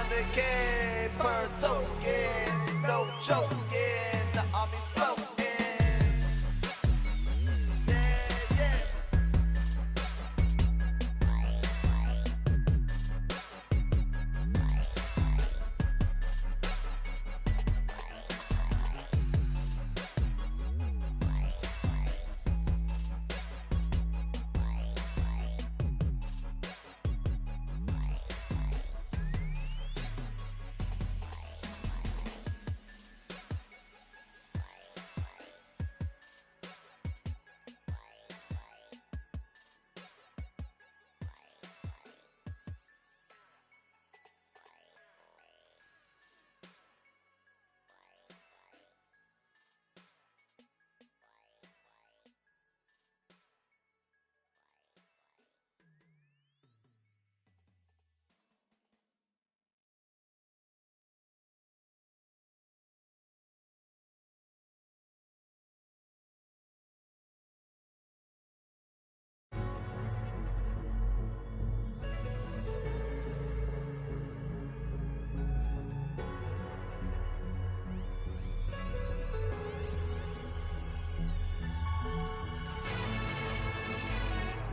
100K per token, no joking, the army's floating.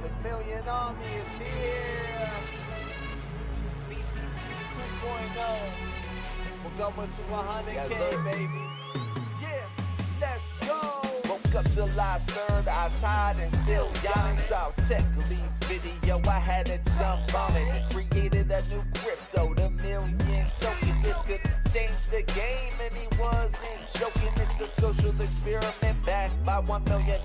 The million army is here. BTC 2.0. We're going to 100K, baby. Yeah, let's go. Woke up July 3rd, eyes tired and still yawning. Saw Tech Leads video, I had to jump on it. He created a new crypto, the million token. This could change the game, and he wasn't joking. It's a social experiment backed by $1 million.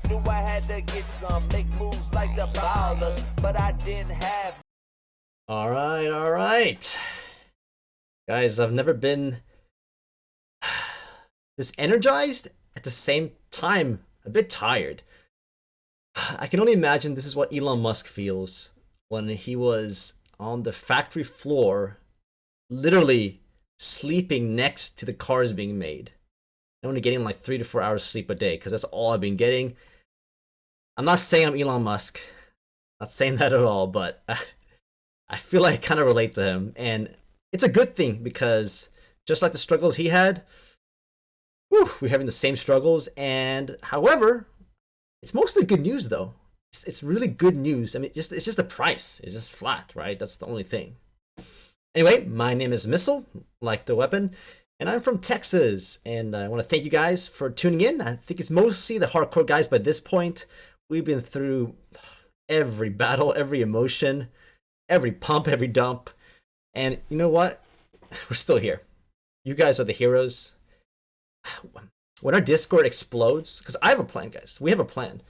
Knew I had to get some, make moves like the ballers, but I didn't have. All right. Guys, I've never been this energized, at the same time a bit tired. I can only imagine this is what Elon Musk feels when he was on the factory floor, literally sleeping next to the cars being made. I'm only getting like 3 to 4 hours sleep a day because that's all I've been getting. I'm not saying I'm Elon Musk, not saying that at all, but I feel like I kind of relate to him, and it's a good thing because just like the struggles he had, we're having the same struggles. And however, it's mostly good news though. It's really good news. I mean, it's just the price is just flat, right? That's the only thing. Anyway, my name is Missile, like the weapon, and I'm from Texas. And I want to thank you guys for tuning in. I think it's mostly the hardcore guys by this point. We've been through every battle, every emotion, every pump, every dump. And you know what? We're still here. You guys are the heroes. When our Discord explodes, because I have a plan, guys. We have a plan.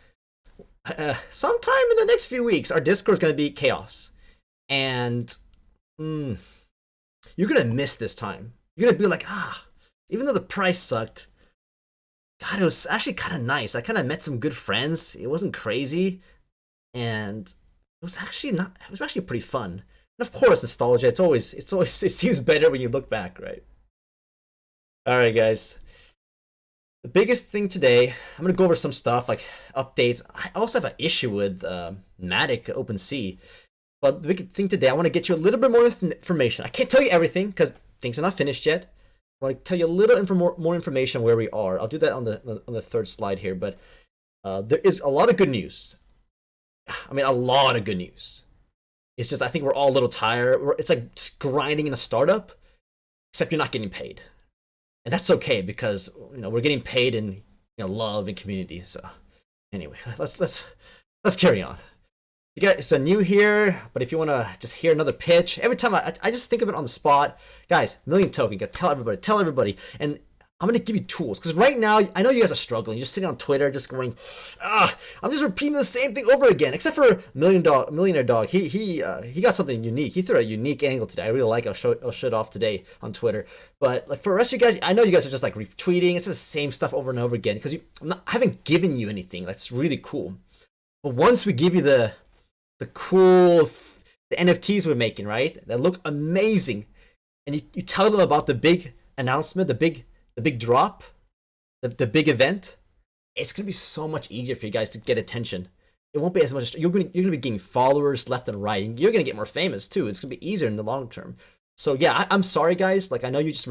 Sometime in the next few weeks, our Discord is going to be chaos. And you're going to miss this time. You're going to be like, even though the price sucked, God, it was actually kind of nice. I kind of met some good friends. It wasn't crazy. And it was actually pretty fun. And of course, nostalgia. It seems better when you look back, right? All right, guys. The biggest thing today, I'm going to go over some stuff like updates. I also have an issue with matic OpenSea. But the big thing today, I want to get you a little bit more information. I can't tell you everything because things are not finished yet. I want to tell you a little more information where we are. I'll do that on the third slide here. But there is a lot of good news. I mean, a lot of good news. It's just I think we're all a little tired. It's like grinding in a startup, except you're not getting paid. And that's okay because we're getting paid in love and community. So anyway, let's carry on. You guys are new here, but if you want to just hear another pitch, every time I just think of it on the spot, guys. Million token, tell everybody, and I'm gonna give you tools because right now I know you guys are struggling. You're just sitting on Twitter, just going, I'm just repeating the same thing over again. Except for Millionaire Dog, he got something unique. He threw a unique angle today. I really like it. I'll show it off today on Twitter. But like for the rest of you guys, I know you guys are just like retweeting. It's just the same stuff over and over again because I haven't given you anything. That's really cool. But once we give you the cool the NFTs we're making, right? That look amazing, and you tell them about the big announcement, the big drop, the big event, it's going to be so much easier for you guys to get attention. It won't be as much. You're going to be getting followers left and right. You're going to get more famous too. It's going to be easier in the long term. So yeah, I'm sorry guys. Like I know you just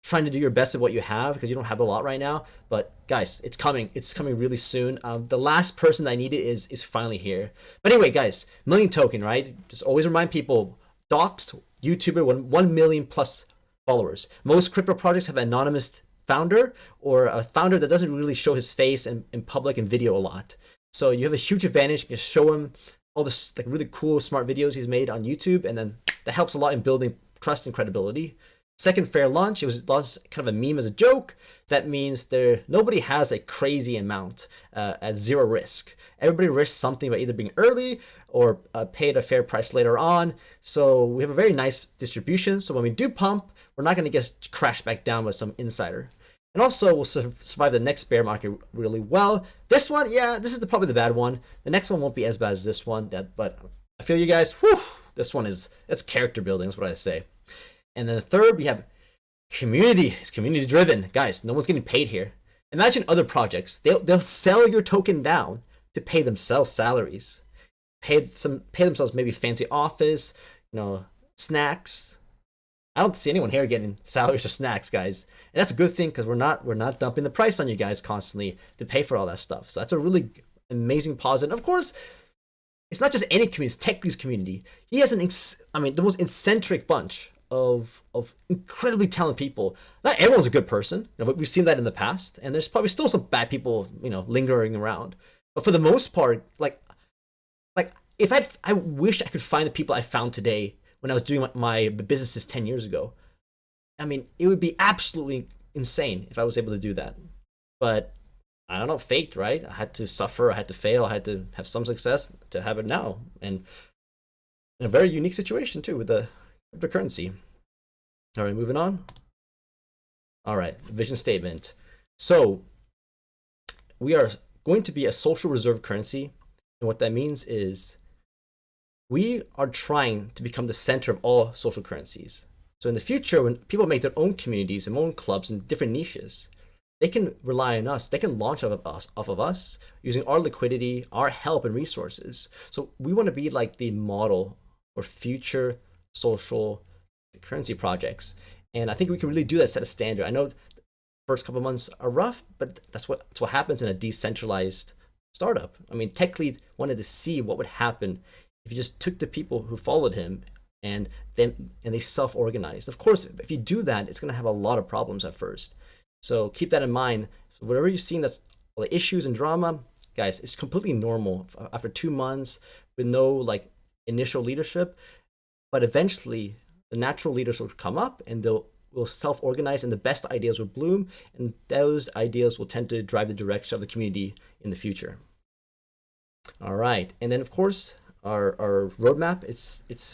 trying to do your best with what you have because you don't have a lot right now. But guys, it's coming. It's coming really soon. The last person that I needed is finally here. But anyway, guys, million token, right? Just always remind people, doxed YouTuber 1 million plus followers. Most crypto projects have an anonymous founder or a founder that doesn't really show his face in public and video a lot. So you have a huge advantage. You can show him all this like really cool, smart videos he's made on YouTube, and then that helps a lot in building trust and credibility. Second fair launch, it was launched kind of a meme as a joke. That means nobody has a crazy amount at zero risk. Everybody risks something by either being early or paid a fair price later on. So we have a very nice distribution. So when we do pump, we're not going to get crashed back down with some insider. And also, we'll survive the next bear market really well. This one, yeah, this is probably the bad one. The next one won't be as bad as this one, but I feel you guys, whew, this one it's character building, that's what I say. And then the third, we have community. It's community driven. Guys, no one's getting paid here. Imagine other projects. They'll sell your token down to pay themselves salaries. Pay themselves maybe fancy office, snacks. I don't see anyone here getting salaries or snacks, guys. And that's a good thing because we're not dumping the price on you guys constantly to pay for all that stuff. So that's a really amazing positive. Of course, it's not just any community, it's Techly's community. He has the most eccentric bunch of incredibly talented people. Not everyone's a good person. We've seen that in the past, and there's probably still some bad people, lingering around. But for the most part, like if I wish I could find the people I found today when I was doing my businesses 10 years ago. I mean, it would be absolutely insane if I was able to do that. But I don't know, fate, right? I had to suffer, I had to fail, I had to have some success to have it now. And in a very unique situation too with the cryptocurrency. All right, moving on. All right, vision statement. So we are going to be a social reserve currency. And what that means is we are trying to become the center of all social currencies. So in the future, when people make their own communities and own clubs in different niches, they can rely on us. They can launch off of us using our liquidity, our help and resources. So we want to be like the model for future social currency projects. And I think we can really do that, set a standard. I know the first couple of months are rough, but that's what happens in a decentralized startup. I mean, Techlead wanted to see what would happen if you just took the people who followed him and they self-organized. Of course, if you do that, it's going to have a lot of problems at first. So keep that in mind. So whatever you've seen that's all the issues and drama, guys, it's completely normal after 2 months with no like initial leadership. But eventually, the natural leaders will come up and will self-organize, and the best ideas will bloom, and those ideas will tend to drive the direction of the community in the future. All right, and then of course, our roadmap.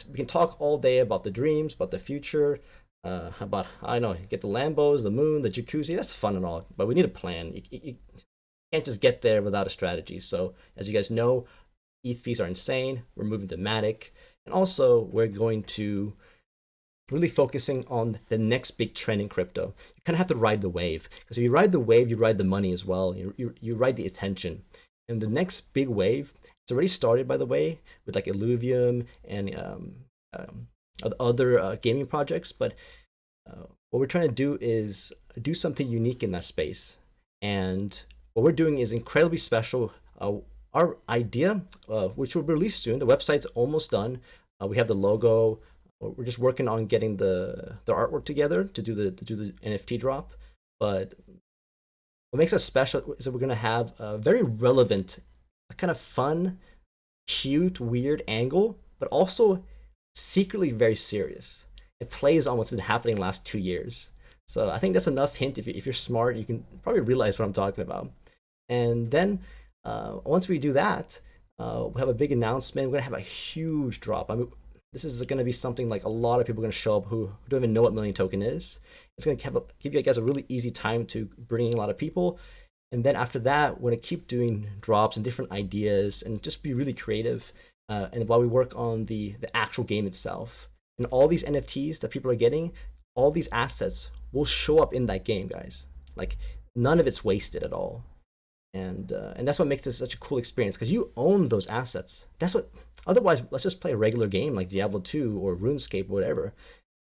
We can talk all day about the dreams, about the future, about get the Lambos, the moon, the jacuzzi. That's fun and all, but we need a plan. You can't just get there without a strategy. So as you guys know, ETH fees are insane. We're moving to matic, and also we're going to really focusing on the next big trend in crypto. You kind of have to ride the wave, because if you ride the wave, you ride the money as well. You ride the attention. And the next big wave, it's already started, by the way, with like Illuvium and other gaming projects. But what we're trying to do is do something unique in that space. And what we're doing is incredibly special. Our idea, which will be released soon, the website's almost done. We have the logo. We're just working on getting the artwork together to do the NFT drop. But what makes us special is that we're going to have a very relevant, kind of fun, cute, weird angle, but also secretly very serious. It plays on what's been happening the last 2 years. So I think that's enough hint. If you're smart, you can probably realize what I'm talking about. And then once we do that, we'll have a big announcement. We're going to have a huge drop. I mean, this is going to be something like a lot of people are going to show up who don't even know what Million Token is. It's going to give you guys a really easy time to bring in a lot of people. And then after that, we're going to keep doing drops and different ideas and just be really creative. And while we work on the actual game itself, and all these NFTs that people are getting, all these assets will show up in that game, guys. Like none of it's wasted at all. And that's what makes this such a cool experience, because you own those assets. That's what. Otherwise, let's just play a regular game like Diablo 2 or RuneScape or whatever.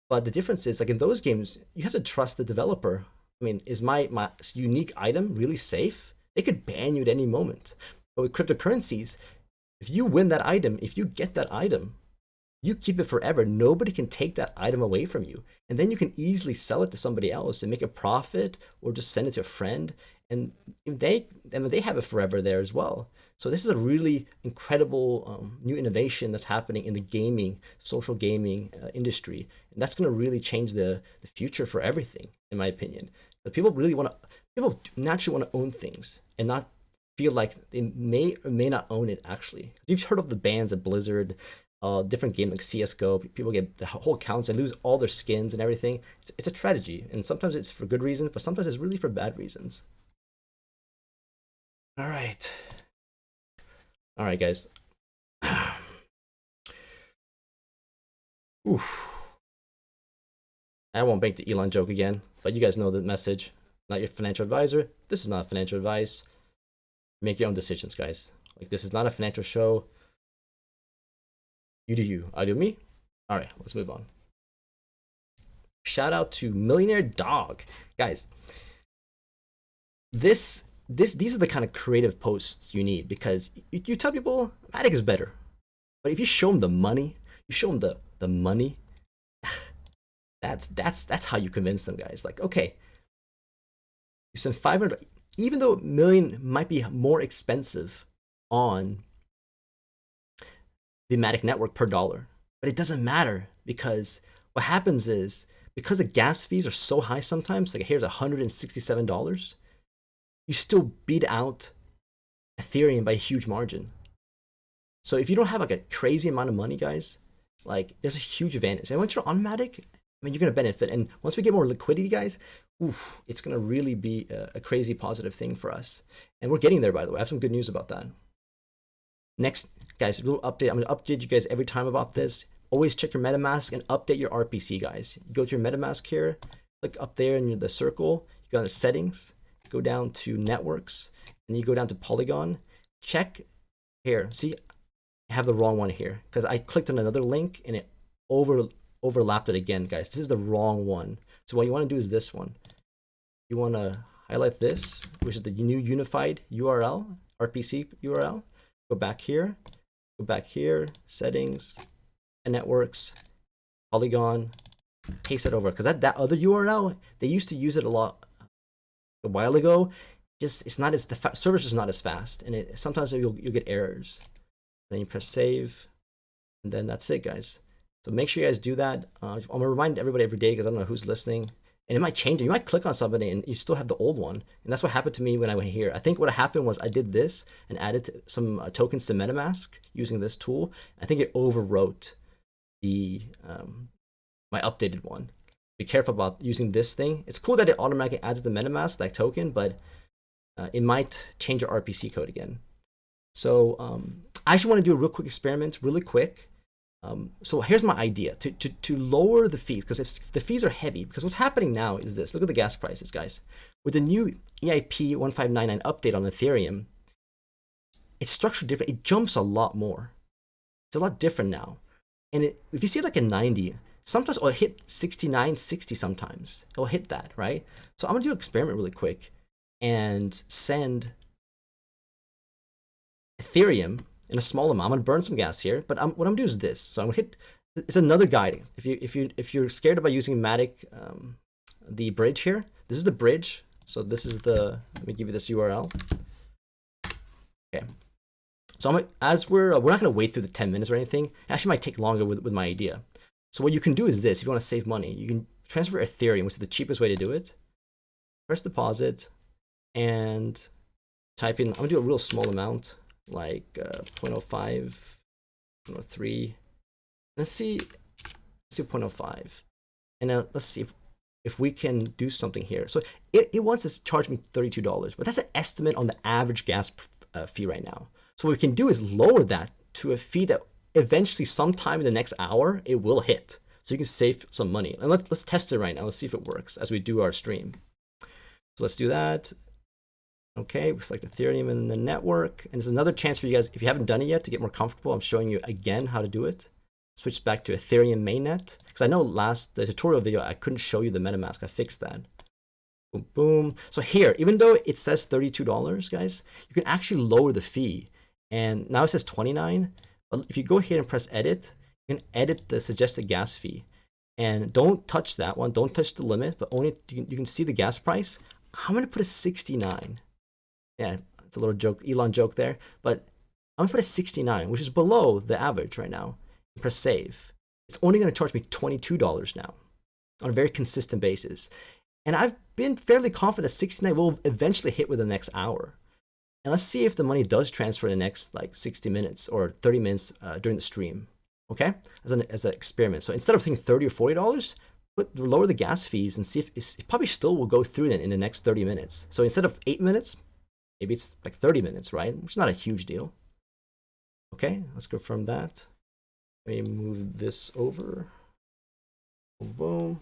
But the difference is, like in those games, you have to trust the developer. I mean, is my unique item really safe? They could ban you at any moment. But with cryptocurrencies, if you win that item, if you get that item, you keep it forever. Nobody can take that item away from you. And then you can easily sell it to somebody else and make a profit, or just send it to a friend. And they have it forever there as well. So this is a really incredible new innovation that's happening in the gaming, social gaming industry. And that's going to really change the future for everything, in my opinion. But people naturally want to own things and not feel like they may or may not own it actually. You've heard of the bans at Blizzard, different games like CSGO. People get the whole accounts and lose all their skins and everything. It's a tragedy. And sometimes it's for good reasons, but sometimes it's really for bad reasons. All right. All right, guys. Oof. I won't make the Elon joke again, but you guys know the message. Not your financial advisor. This is not financial advice. Make your own decisions, guys. Like, this is not a financial show. You do you. I do me. All right, let's move on. Shout out to Millionaire Dog. Guys, these are the kind of creative posts you need, because you tell people matic is better, but if you show them the money, you show them the money, that's how you convince them, guys. Like, okay, you send 500, even though million might be more expensive on the matic network per dollar, but it doesn't matter, because what happens is, because the gas fees are so high sometimes, like here's $167, you still beat out Ethereum by a huge margin. So if you don't have like a crazy amount of money, guys, like there's a huge advantage. And once you're on matic, I mean, you're gonna benefit. And once we get more liquidity, guys, oof, it's gonna really be a crazy positive thing for us. And we're getting there, by the way. I have some good news about that. Next, guys, a little update. I'm gonna update you guys every time about this. Always check your MetaMask and update your RPC, guys. You go to your MetaMask here, click up there in the circle, you go to settings, go down to networks, and you go down to polygon. Check here. See, I have the wrong one here because I clicked on another link and it overlapped it again, guys. This is the wrong one. So what you want to do is this one. You want to highlight this, which is the new unified URL, RPC URL. Go back here, settings, and networks, polygon, paste it over, because that other URL, they used to use it a while ago. Just it's not as the server's just not as fast, and sometimes you'll get errors. Then you press save, and then that's it, guys. So make sure you guys do that. I'm gonna remind everybody every day, because I don't know who's listening, and it might change. You might click on somebody and you still have the old one, and that's what happened to me when I went here. I think what happened was I did this and added some tokens to MetaMask using this tool. I think it overwrote the my updated one. Be careful about using this thing. It's cool that it automatically adds the MetaMask, that token, but it might change your RPC code again. So I actually want to do a real quick experiment, really quick. So here's my idea, to lower the fees, because if the fees are heavy, because what's happening now is this. Look at the gas prices, guys. With the new EIP 1599 update on Ethereum, it's structured different. It jumps a lot more. It's a lot different now. And if you see like a 90, sometimes it'll hit 69, 60 sometimes. It'll hit that, right? So I'm gonna do an experiment really quick and send Ethereum in a small amount. I'm gonna burn some gas here, but what I'm gonna do is this. So I'm gonna hit, it's another guide. If you're scared about using matic, the bridge here, this is the bridge. So this is the, let me give you this URL. Okay. So we're not gonna wait through the 10 minutes or anything. It actually might take longer with my idea. So what you can do is this. If you want to save money, you can transfer Ethereum, which is the cheapest way to do it. Press deposit and type in, I'm gonna do a real small amount, like 0.05, 0.03. Let's see 0.05. And now let's see if we can do something here. So it wants to charge me $32, but that's an estimate on the average gas fee right now. So what we can do is lower that to a fee that eventually sometime in the next hour, it will hit. So you can save some money. And let's test it right now. Let's see if it works as we do our stream. So let's do that. Okay, we select Ethereum in the network. And there's another chance for you guys, if you haven't done it yet, to get more comfortable. I'm showing you again how to do it. switch back to Ethereum mainnet, because I know the tutorial video I couldn't show you the MetaMask. I fixed that. Boom, boom. So here, even though it says $32, guys, you can actually lower the fee. And now it says 29. But if you go here and press edit, you can edit the suggested gas fee. And don't touch that one. Don't touch the limit, but only you can see the gas price. I'm gonna put a 69. Yeah, it's a little joke, Elon joke there. But I'm gonna put a 69, which is below the average right now. And press save. It's only gonna charge me $22 now on a very consistent basis. And I've been fairly confident 69 will eventually hit within the next hour. And let's see if the money does transfer in the next like 60 minutes or 30 minutes during the stream. Okay, as an experiment. So instead of thinking $30 or $40, lower the gas fees and see if it probably still will go through in the next 30 minutes. So instead of 8 minutes, maybe it's like 30 minutes, right? Which is not a huge deal. Okay, let's confirm that. Let me move this over. Boom, boom.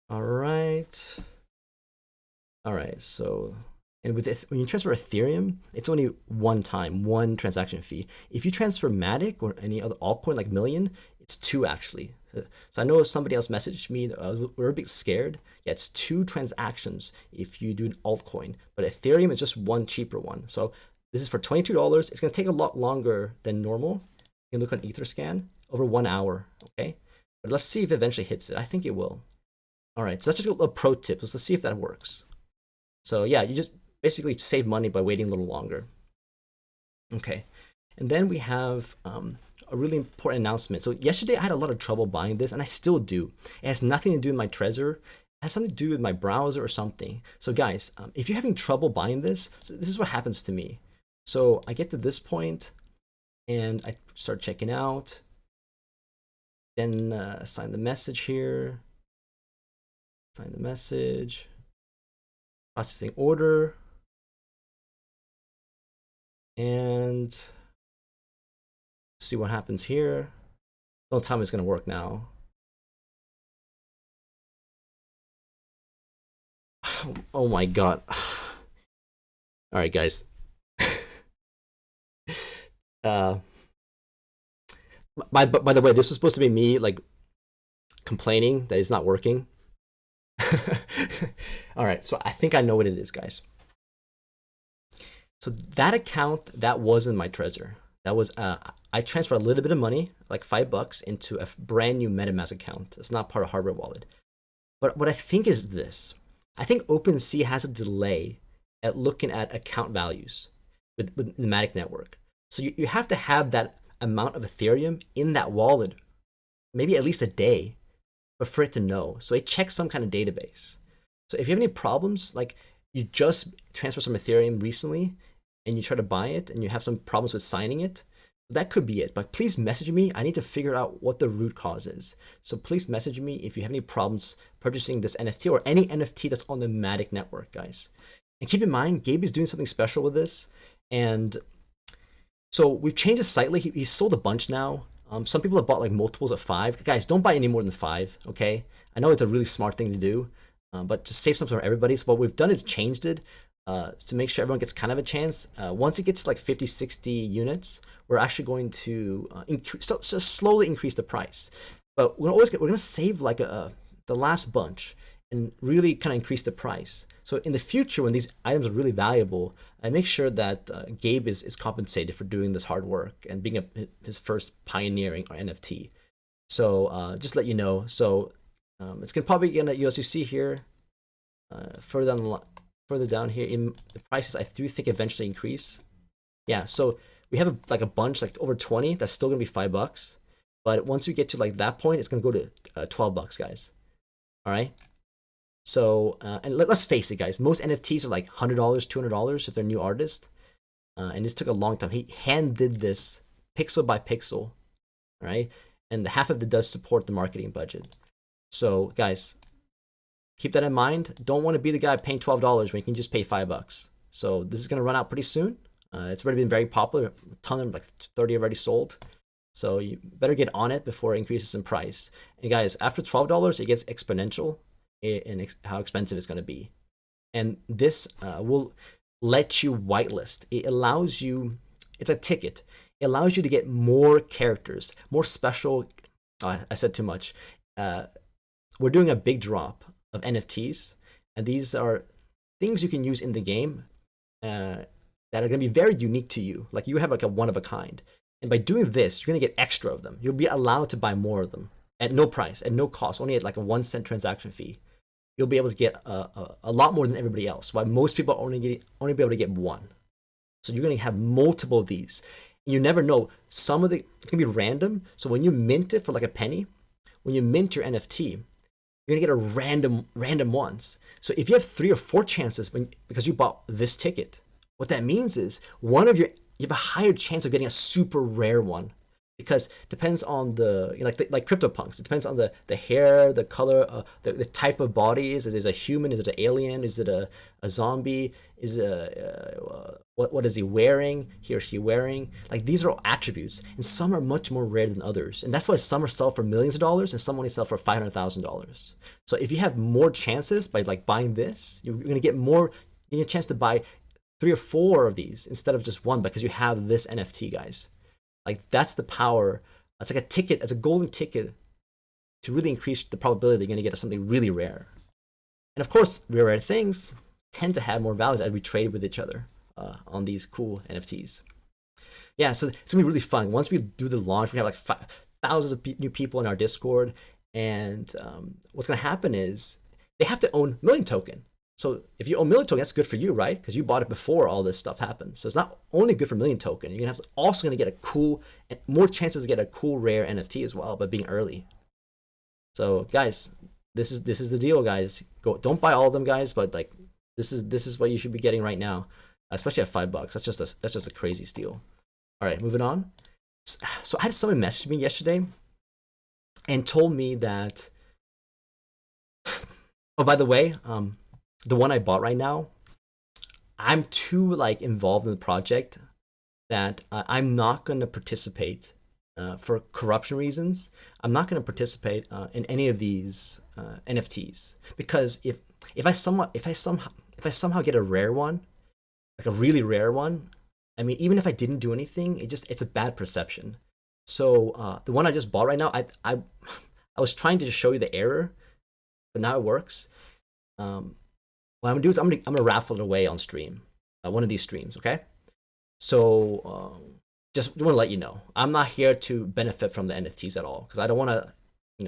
All right. All right, so, and when you transfer Ethereum, it's only one transaction fee. If you transfer Matic or any other altcoin like Million, it's 2 actually. So I know somebody else messaged me, we're a bit scared. Yeah, it's 2 transactions if you do an altcoin, but Ethereum is just one cheaper one. So this is for $22. It's gonna take a lot longer than normal. You can look on Etherscan, over 1 hour, okay? But let's see if it eventually hits it. I think it will. All right, so that's just a little pro tip. Let's see if that works. So yeah, you just basically save money by waiting a little longer. Okay, and then we have a really important announcement. So yesterday I had a lot of trouble buying this, and I still do. It has nothing to do with my Trezor. It has something to do with my browser or something. So guys, if you're having trouble buying this, so this is what happens to me. So I get to this point, and I start checking out. Then assign the message here. Sign the message. Processing order. And see what happens here. Don't tell me it's going to work now. Oh my god. All right, guys. By the way, this was supposed to be me like complaining that it's not working. All right, so I think I know what it is, guys. So that account, that wasn't my Trezor. That was I transferred a little bit of money, like $5, into a brand new MetaMask account. It's not part of Hardware Wallet. But what I think is this. I think OpenSea has a delay at looking at account values with the matic network. So you have to have that amount of Ethereum in that wallet, maybe at least a day, but for it to know. So it checks some kind of database. So if you have any problems, like you just transferred some Ethereum recently and you try to buy it and you have some problems with signing it, that could be it. But please message me. I need to figure out what the root cause is. So please message me if you have any problems purchasing this NFT or any NFT that's on the matic network, guys. And keep in mind, Gabe is doing something special with this. And so we've changed it slightly. He's sold a bunch now. Some people have bought like multiples of 5. Guys, don't buy any more than 5, okay? I know it's a really smart thing to do, but just save something for everybody. So what we've done is changed it to make sure everyone gets kind of a chance. Once it gets like 50, 60 units, we're actually going to slowly increase the price. But we're gonna save like the last bunch and really kind of increase the price. So in the future, when these items are really valuable, I make sure that Gabe is compensated for doing this hard work and being his first pioneering or NFT. So just let you know. So it's probably gonna, as you see here, further down here in the prices, I do think eventually increase. Yeah. So we have a bunch like over 20. That's still gonna be $5. But once we get to like that point, it's gonna go to $12, guys. All right. So, and let's face it, guys, most NFTs are like $100, $200 if they're new artists. And this took a long time. He hand did this pixel by pixel, right? And half of it does support the marketing budget. So, guys, keep that in mind. Don't want to be the guy paying $12 when you can just pay $5. So this is going to run out pretty soon. It's already been very popular. A ton of like 30 already sold. So you better get on it before it increases in price. And guys, after $12, it gets exponential in how expensive it's going to be. and this will let you whitelist. It allows you, it's a ticket. It allows you to get more characters, more special. I said too much. We're doing a big drop of NFTs, and these are things you can use in the game that are going to be very unique to you. Like you have like a one of a kind. And by doing this, you're going to get extra of them. You'll be allowed to buy more of them at no price, at no cost, only at like a 1 cent transaction fee. You'll be able to get a lot more than everybody else, while most people only be able to get one. So you're going to have multiple of these. You never know. It's going to be random. So when you mint it for like a penny, when you mint your NFT, you're going to get a random ones. So if you have 3 or 4 chances because you bought this ticket, what that means is you have a higher chance of getting a super rare one, because it depends on like CryptoPunks. It depends on the hair, the color, the type of body. Is it a human? Is it an alien? Is it a zombie? Is it what is he wearing? He or she wearing? Like these are all attributes, and some are much more rare than others, and that's why some are sell for millions of dollars and some only sell for $500,000. So if you have more chances by like buying this, you're gonna get more. You get a chance to buy 3 or 4 of these instead of just one, because you have this NFT, guys. Like that's the power. It's like a ticket. It's a golden ticket to really increase the probability that you're gonna get something really rare. And of course, rare things tend to have more values as we trade with each other on these cool NFTs. Yeah, so it's gonna be really fun. Once we do the launch, we have like thousands of new people in our Discord, and what's gonna happen is they have to own Million Token. So if you own Million Token, that's good for you, right? Because you bought it before all this stuff happened. So it's not only good for Million Token, you're also gonna get a cool, and more chances to get a cool rare NFT as well by being early. So guys, this is the deal, guys. Don't buy all of them, guys, but like this is what you should be getting right now, especially at $5. That's just a crazy steal. All right, moving on. So I had someone message me yesterday and told me that, oh, by the way, the one I bought right now, I'm too like involved in the project that I'm not going to participate for corruption reasons. I'm not going to participate in any of these NFTs, because if I somehow get a rare one, like a really rare one, I mean, even if I didn't do anything, it's a bad perception. So the one I just bought right now, I was trying to just show you the error, but now it works. What I'm gonna do is I'm gonna raffle it away on stream, one of these streams, okay? So just want to let you know, I'm not here to benefit from the NFTs at all, because I don't want to,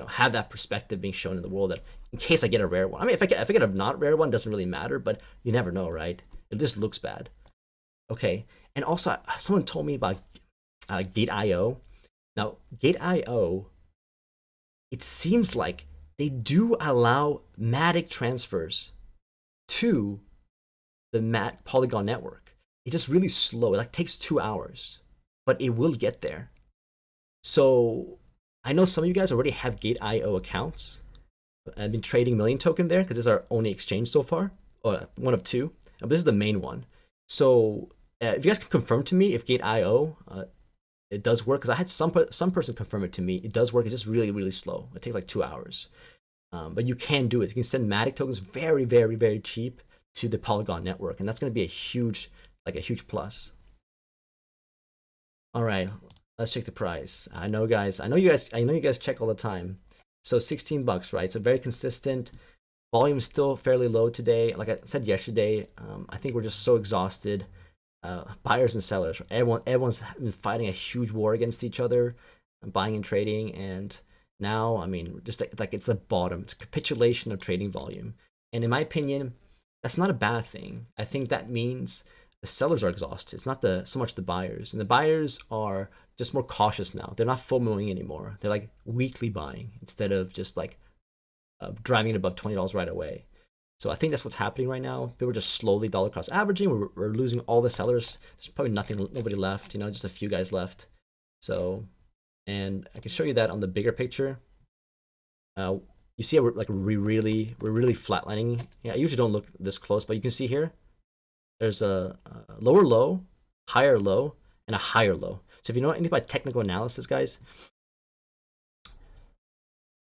have that perspective being shown in the world that in case I get a rare one. I mean, if I get a not rare one, doesn't really matter, but you never know, right? It just looks bad. Okay, and also someone told me about Gate.io. Now, Gate.io, it seems like they do allow matic transfers to the Polygon network. It's just really slow. It like takes 2 hours, but it will get there. So I know some of you guys already have Gate.io accounts. I've been trading Million Token there because this is our only exchange so far, or one of 2. But this is the main one. So if you guys can confirm to me if Gate.io it does work, because I had some person confirm it to me. It does work. It's just really, really slow. It takes like 2 hours. But you can do it. You can send matic tokens very, very, very cheap to the Polygon network, and that's going to be a huge plus. All right, let's check the price. I know you guys check all the time. So $16, right? So very consistent. Volume is still fairly low today. Like I said yesterday, I think we're just so exhausted. Buyers and sellers. Everyone's been fighting a huge war against each other, buying and trading, and now, I mean, just like it's the bottom. It's a capitulation of trading volume. And in my opinion, that's not a bad thing. I think that means the sellers are exhausted. It's not so much the buyers. And the buyers are just more cautious now. They're not FOMOing anymore. They're like weekly buying instead of just like driving it above $20 right away. So I think that's what's happening right now. People are just slowly dollar cost averaging. We're losing all the sellers. There's probably nobody left, just a few guys left. So, and I can show you that on the bigger picture. You see, we're really flatlining. Yeah, I usually don't look this close, but you can see here, there's a lower low, higher low, and a higher low. So if you know anything about technical analysis, guys,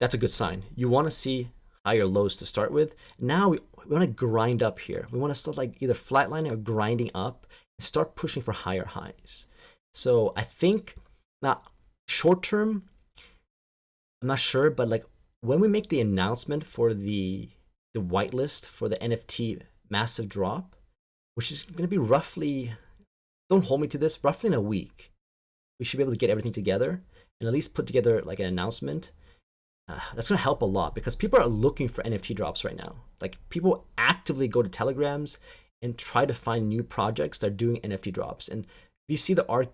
that's a good sign. You want to see higher lows to start with. Now we want to grind up here. We want to start like either flatlining or grinding up and start pushing for higher highs. So I think now short term, I'm not sure, but like when we make the announcement for the whitelist for the NFT massive drop, which is going to be roughly, don't hold me to this, roughly in a week, we should be able to get everything together and at least put together like an announcement. That's going to help a lot because people are looking for NFT drops right now. Like people actively go to Telegrams and try to find new projects that are doing NFT drops. And if you see the art,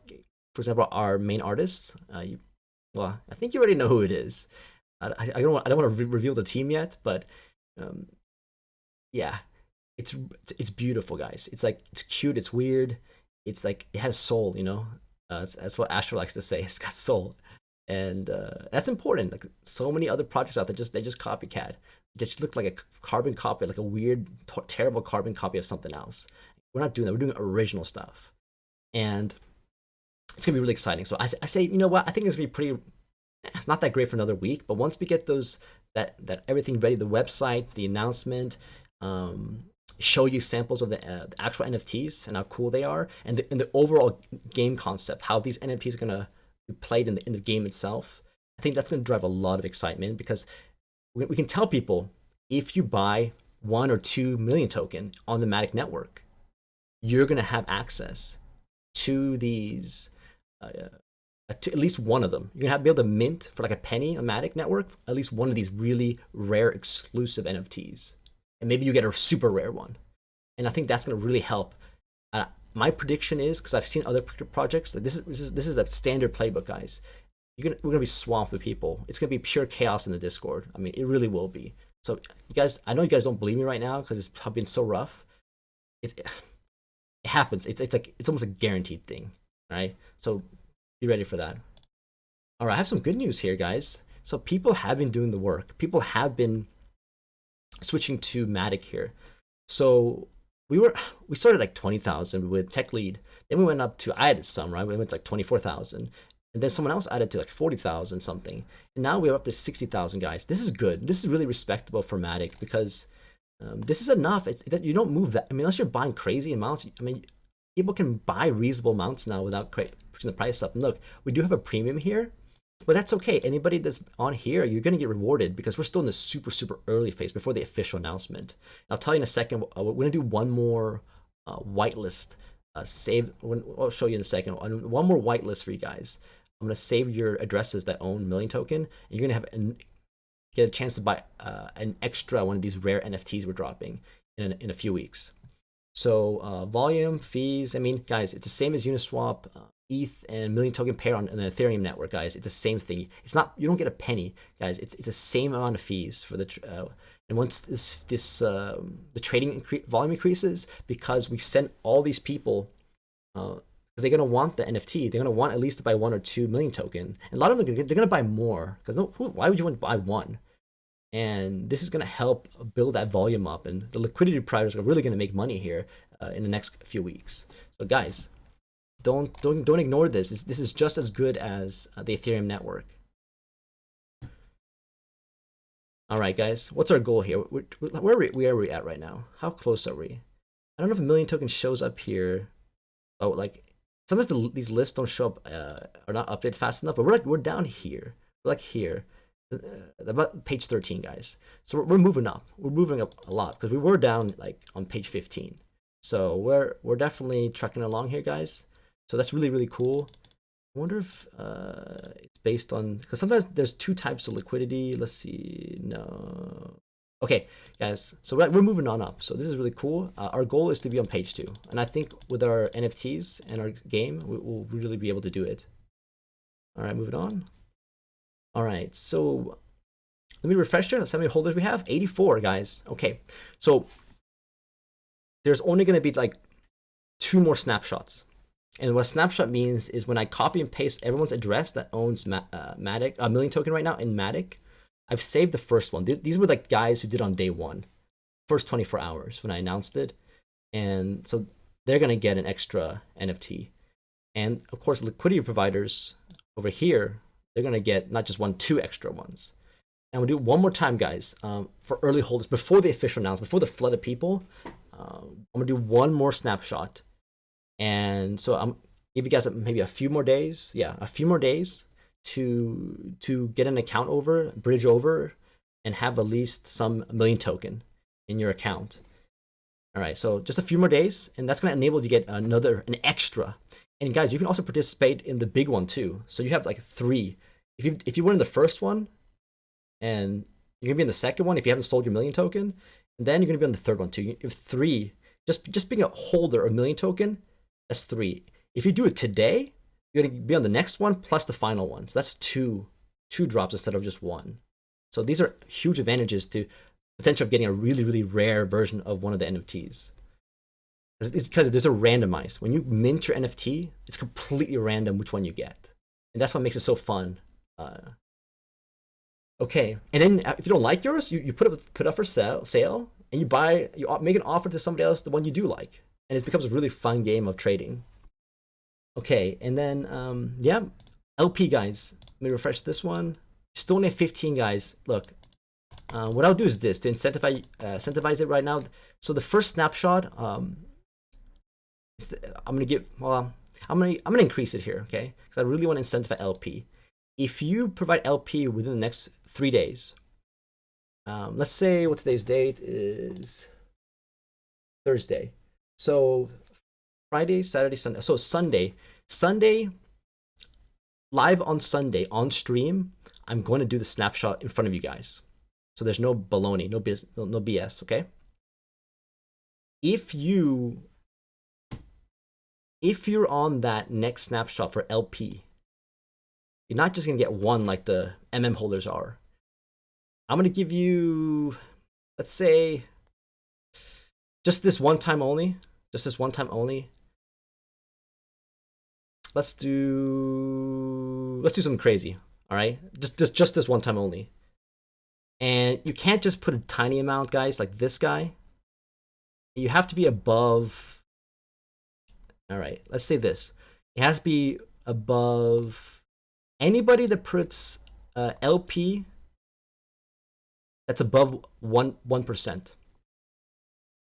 for example, our main artist, well, I think you already know who it is. I don't want to reveal the team yet, but yeah, it's beautiful, guys. It's like, it's cute, it's weird, it's like it has soul, you know. That's what Astro likes to say. It's got soul, and that's important. Like so many other projects out there, they just copycat. They just look like a carbon copy, like a weird, terrible carbon copy of something else. We're not doing that. We're doing original stuff, and it's gonna be really exciting. So I say, you know what? I think it's gonna be pretty. It's not that great for another week, but once we get those that everything ready, the website, the announcement, show you samples of the actual NFTs and how cool they are, and the overall game concept, how these NFTs are gonna be played in the game itself. I think that's gonna drive a lot of excitement because we can tell people if you buy 1 or 2 million token on the Matic network, you're gonna have access to these. To at least one of them. You're gonna be able to mint for like a penny on Matic network, at least one of these really rare exclusive NFTs. And maybe you get a super rare one. And I think that's gonna really help. My prediction is, because I've seen other projects, that this is the standard playbook, guys. We're gonna be swamped with people. It's gonna be pure chaos in the Discord. I mean, it really will be. So you guys, I know you guys don't believe me right now because it's been so rough. It happens. It's almost a guaranteed thing, right? So be ready for that. All right, I have some good news here, guys. So people have been doing the work. People have been switching to Matic here. So we started like 20,000 with Tech Lead. Then we went up to, I added some, right? We went to like 24,000. And then someone else added to like 40,000 something. And now we're up to 60,000, guys. This is good. This is really respectable for Matic because this is enough. You don't move that. I mean, unless you're buying crazy amounts. I mean, people can buy reasonable amounts now without pushing the price up. And look, we do have a premium here, but that's okay. Anybody that's on here, you're going to get rewarded because we're still in the super, super early phase before the official announcement. I'll tell you in a second, we're going to do one more whitelist save. I'll show you in a second. One more whitelist for you guys. I'm going to save your addresses that own Million Token. And you're going to have get a chance to buy an extra one of these rare NFTs we're dropping in a few weeks. So volume, fees, I mean, guys, it's the same as Uniswap, ETH, and Million Token pair on an Ethereum network, guys. It's the same thing. It's not, you don't get a penny, guys. It's the same amount of fees for the, and once the trading volume increases, because we send all these people, because they're gonna want the NFT, they're gonna want at least to buy 1 or 2 million token. And a lot of them, they're gonna buy more, because why would you want to buy one? And this is going to help build that volume up, and the liquidity providers are really going to make money here in the next few weeks. So guys, don't ignore this. This is just as good as the Ethereum network. All right, guys, what's our goal here? Where are we at right now? How close are we? I don't know if a million token shows up here. Oh, like sometimes these lists don't show up, are not updated fast enough. But we're down here. We're like here. About page 13, guys. So we're moving up. We're moving up a lot because we were down like on page 15. So we're definitely trucking along here, guys. So that's really, really cool. I wonder if it's based on, because sometimes there's 2 types of liquidity. Let's see. No. Okay, guys. So we're moving on up. So this is really cool. Our goal is to be on page 2, and I think with our NFTs and our game, we'll really be able to do it. All right, moving on. All right, so let me refresh here. Let's see how many holders we have. 84, guys. Okay, so there's only going to be like 2 more snapshots. And what a snapshot means is when I copy and paste everyone's address that owns Matic, a million token right now in Matic, I've saved the first one. These were like guys who did on day 1, first 24 hours when I announced it. And so they're going to get an extra NFT. And of course, liquidity providers over here, they're going to get not just 1, 2 extra ones. And we'll do it one more time, guys, for early holders before the official announcement, before the flood of people. I'm gonna do one more snapshot, and so I'm give you guys maybe a few more days. Yeah, a few more days to get an account over, bridge over, and have at least some million token in your account. All right, so just a few more days, and that's gonna enable you to get an extra. And guys, you can also participate in the big one too. So you have like 3. If you win the first one, and you're gonna be in the second one if you haven't sold your million token, and then you're gonna be on the third one too. You have 3. Just being a holder of million token, that's 3. If you do it today, you're gonna be on the next one plus the final one. So that's two drops instead of just 1. So these are huge advantages to potential of getting a really, really rare version of one of the NFTs. It's because there's a randomized. When you mint your NFT, it's completely random which one you get. And that's what makes it so fun. Okay, and then if you don't like yours, you put up for sale, and you make an offer to somebody else, the one you do like. And it becomes a really fun game of trading. Okay, and then, yeah, LP, guys. Let me refresh this one. Still only 15, guys. Look, what I'll do is this, to incentivize it right now. So the first snapshot, I'm gonna give, well, I'm gonna increase it here, okay? Because I really want to incentivize LP. If you provide LP within the next 3 days, let's say what today's date is, Thursday. So Friday, Saturday, Sunday. So Sunday, live on Sunday on stream, I'm going to do the snapshot in front of you guys. So there's no baloney, no BS, okay? If you're on that next snapshot for LP, you're not just gonna get one like the MM holders are. I'm gonna give you, let's say, just this one time only. Just this one time only. Let's do something crazy. All right, just this one time only. And you can't just put a tiny amount, guys, like this guy. You have to be above. All right, let's say this. It has to be above anybody that puts LP that's above 1%.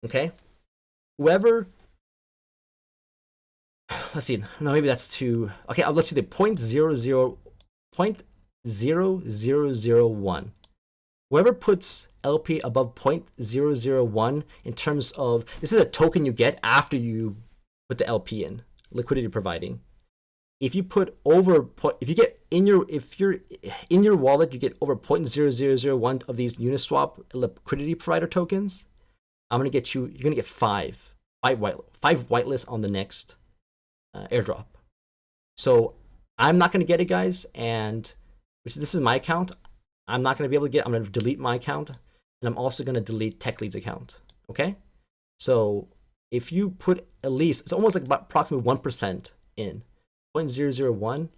Okay, whoever. Let's see. No, maybe that's too. Okay, let's see the 0.0001. Whoever puts LP above 0.001 in terms of, this is a token you get after you put the LP in, liquidity providing. If you put over, if you're in your wallet, you get over 0.0001 of these Uniswap liquidity provider tokens, you're gonna get 5 whitelists on the next airdrop. So I'm not gonna get it, guys, and this is my account. I'm not gonna be able to get. I'm gonna delete my account, and I'm also gonna delete TechLead's account. Okay, so if you put at least, it's almost like about approximately 1% in 0.001,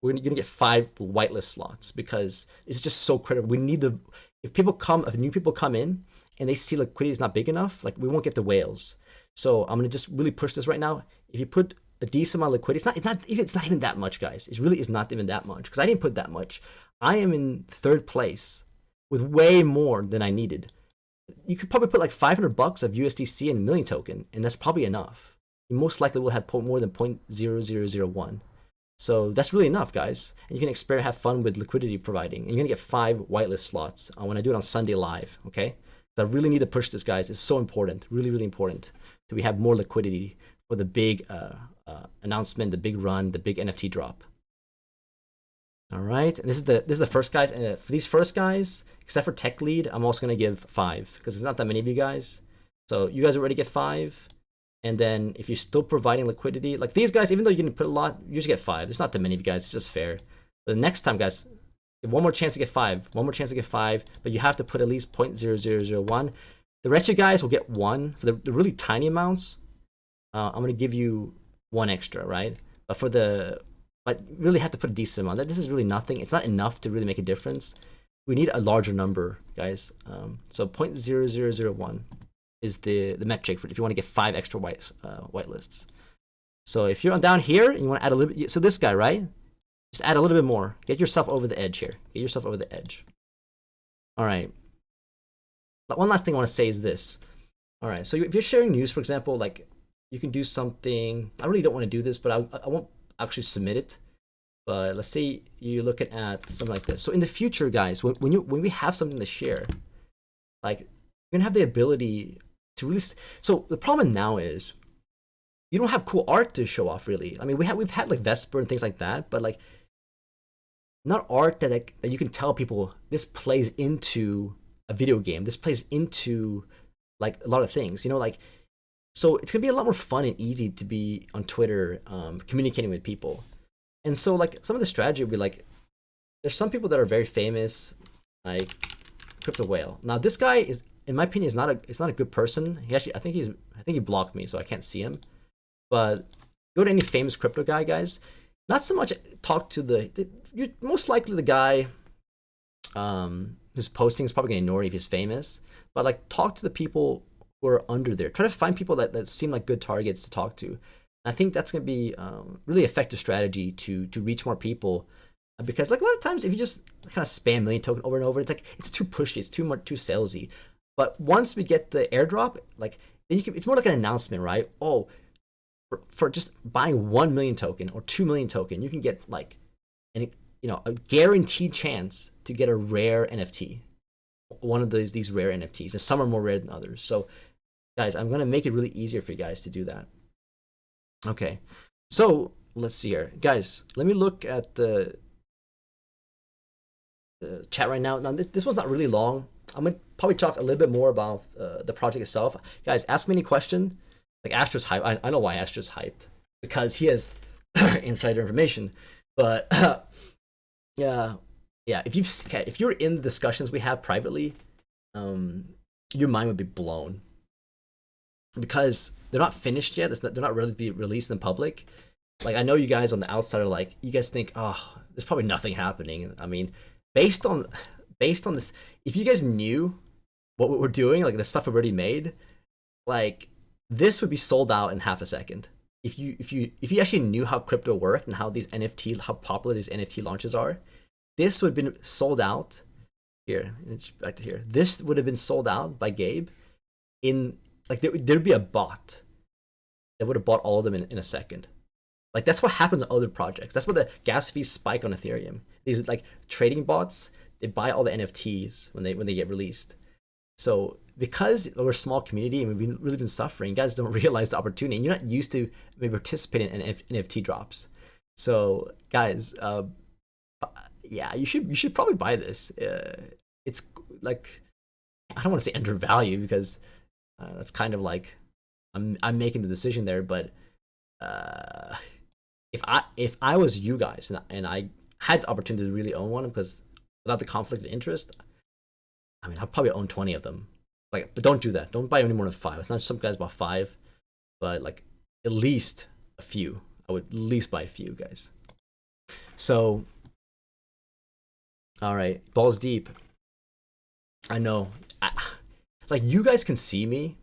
you're gonna get 5 whitelist slots because it's just so critical. We need if new people come in and they see liquidity is not big enough, like we won't get the whales. So I'm gonna just really push this right now. If you put a decent amount of liquidity, it's not even that much, guys. It really is not even that much because I didn't put that much. I am in 3rd place with way more than I needed. You could probably put like $500 of USDC in a million token, and that's probably enough. You most likely will have more than 0.0001. So that's really enough, guys. And you can have fun with liquidity providing. And you're gonna get 5 whitelist slots when I do it on Sunday live, okay? So I really need to push this, guys. It's so important, really, really important that we have more liquidity for the big announcement, the big run, the big NFT drop. All right, and this is the first guys. And for these first guys, except for TechLead, I'm also gonna give 5 because there's not that many of you guys. So you guys already get 5. And then if you're still providing liquidity, like these guys, even though you can put a lot, you just get 5. There's not that many of you guys. It's just fair. But the next time, guys, you have one more chance to get 5. One more chance to get 5, but you have to put at least 0.0001. The rest of you guys will get 1 for the really tiny amounts. I'm gonna give you 1 extra, right? But but you really have to put a decent amount. This is really nothing. It's not enough to really make a difference. We need a larger number, guys. So 0.0001 is the metric for if you want to get 5 extra white lists. So if you're down here and you want to add a little bit, so this guy, right? Just add a little bit more. Get yourself over the edge here. Get yourself over the edge. All right. One last thing I want to say is this. All right. So if you're sharing news, for example, like you can do something. I really don't want to do this, but I won't actually submit it. But let's say you're looking at something like this. So in the future, guys, when we have something to share, like you're gonna have the ability to really. So the problem now is you don't have cool art to show off, really. I mean, we've had like Vesper and things like that, but like not art that that you can tell people this plays into a video game. This plays into like a lot of things, you know, like. So it's gonna be a lot more fun and easy to be on Twitter, communicating with people. And so like some of the strategy would be like, there's some people that are very famous, like Crypto Whale. Now this guy is, in my opinion, is not a good person. He actually, I think he blocked me, so I can't see him. But go to any famous crypto guy, guys. Not so much talk to you're most likely the guy who's posting is probably gonna ignore if he's famous. But like talk to the people who are under there. Try to find people that seem like good targets to talk to. I think that's going to be really effective strategy to reach more people, because like a lot of times if you just kind of spam million token over and over, it's like it's too pushy, it's too salesy. But once we get the airdrop, like it's more like an announcement, right? Oh, for just buying 1 million token or 2 million token, you can get like a guaranteed chance to get a rare NFT, one of these rare NFTs, and some are more rare than others. So, guys, I'm going to make it really easier for you guys to do that. Okay, so let's see here, guys. Let me look at the chat right now. Now this one's not really long. I'm gonna probably talk a little bit more about the project itself. Guys, ask me any question. Like Astro's hype. I know why Astro's hyped, because he has insider information. But yeah. If you're in the discussions we have privately, your mind would be blown. Because they're not finished yet. They're not really be released in public. Like I know you guys on the outside are like, you guys think, oh, there's probably nothing happening. I mean, based on this, if you guys knew what we're doing, like the stuff we've already made, like this would be sold out in half a second. If you actually knew how crypto worked and how how popular these NFT launches are, this would have been sold out. Here, back to here. This would have been sold out by Gabe in. Like there'd be a bot that would have bought all of them in a second. Like that's what happens to other projects. That's what the gas fees spike on Ethereum. These like trading bots, they buy all the NFTs when they get released. So because we're a small community and we've really been suffering, you guys don't realize the opportunity. You're not used to maybe participating in NFT drops. So guys, yeah, you should probably buy this. It's like, I don't want to say undervalued because that's kind of like I'm making the decision there, but if I was you guys and I had the opportunity to really own one, because without the conflict of interest, I mean I'd probably own 20 of them. Like, but don't do that. Don't buy any more than 5. It's not some guys bought 5, but like at least a few. I would at least buy a few, guys. So, all right, balls deep. I know. Like you guys can see me,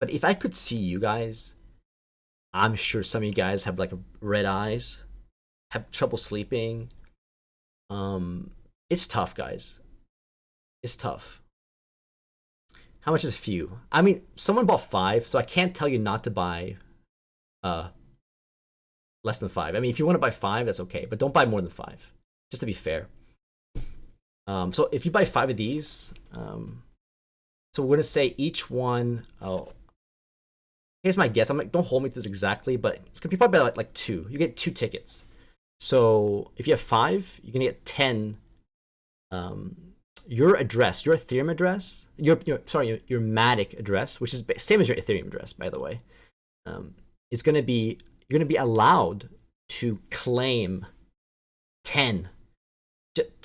but if I could see you guys, I'm sure some of you guys have like red eyes, have trouble sleeping. It's tough, guys. It's tough. How much is few? I mean, someone bought 5, so I can't tell you not to buy less than 5. I mean, if you want to buy 5, that's okay, but don't buy more than 5, just to be fair. So if you buy 5 of these, so we're gonna say each one. Oh, here's my guess. I'm like, don't hold me to this exactly, but it's gonna be probably like 2. You get 2 tickets. So if you have 5, you're gonna get 10. Your address, your Ethereum address, your matic address, which is same as your Ethereum address, by the way, is gonna be, you're gonna be allowed to claim 10,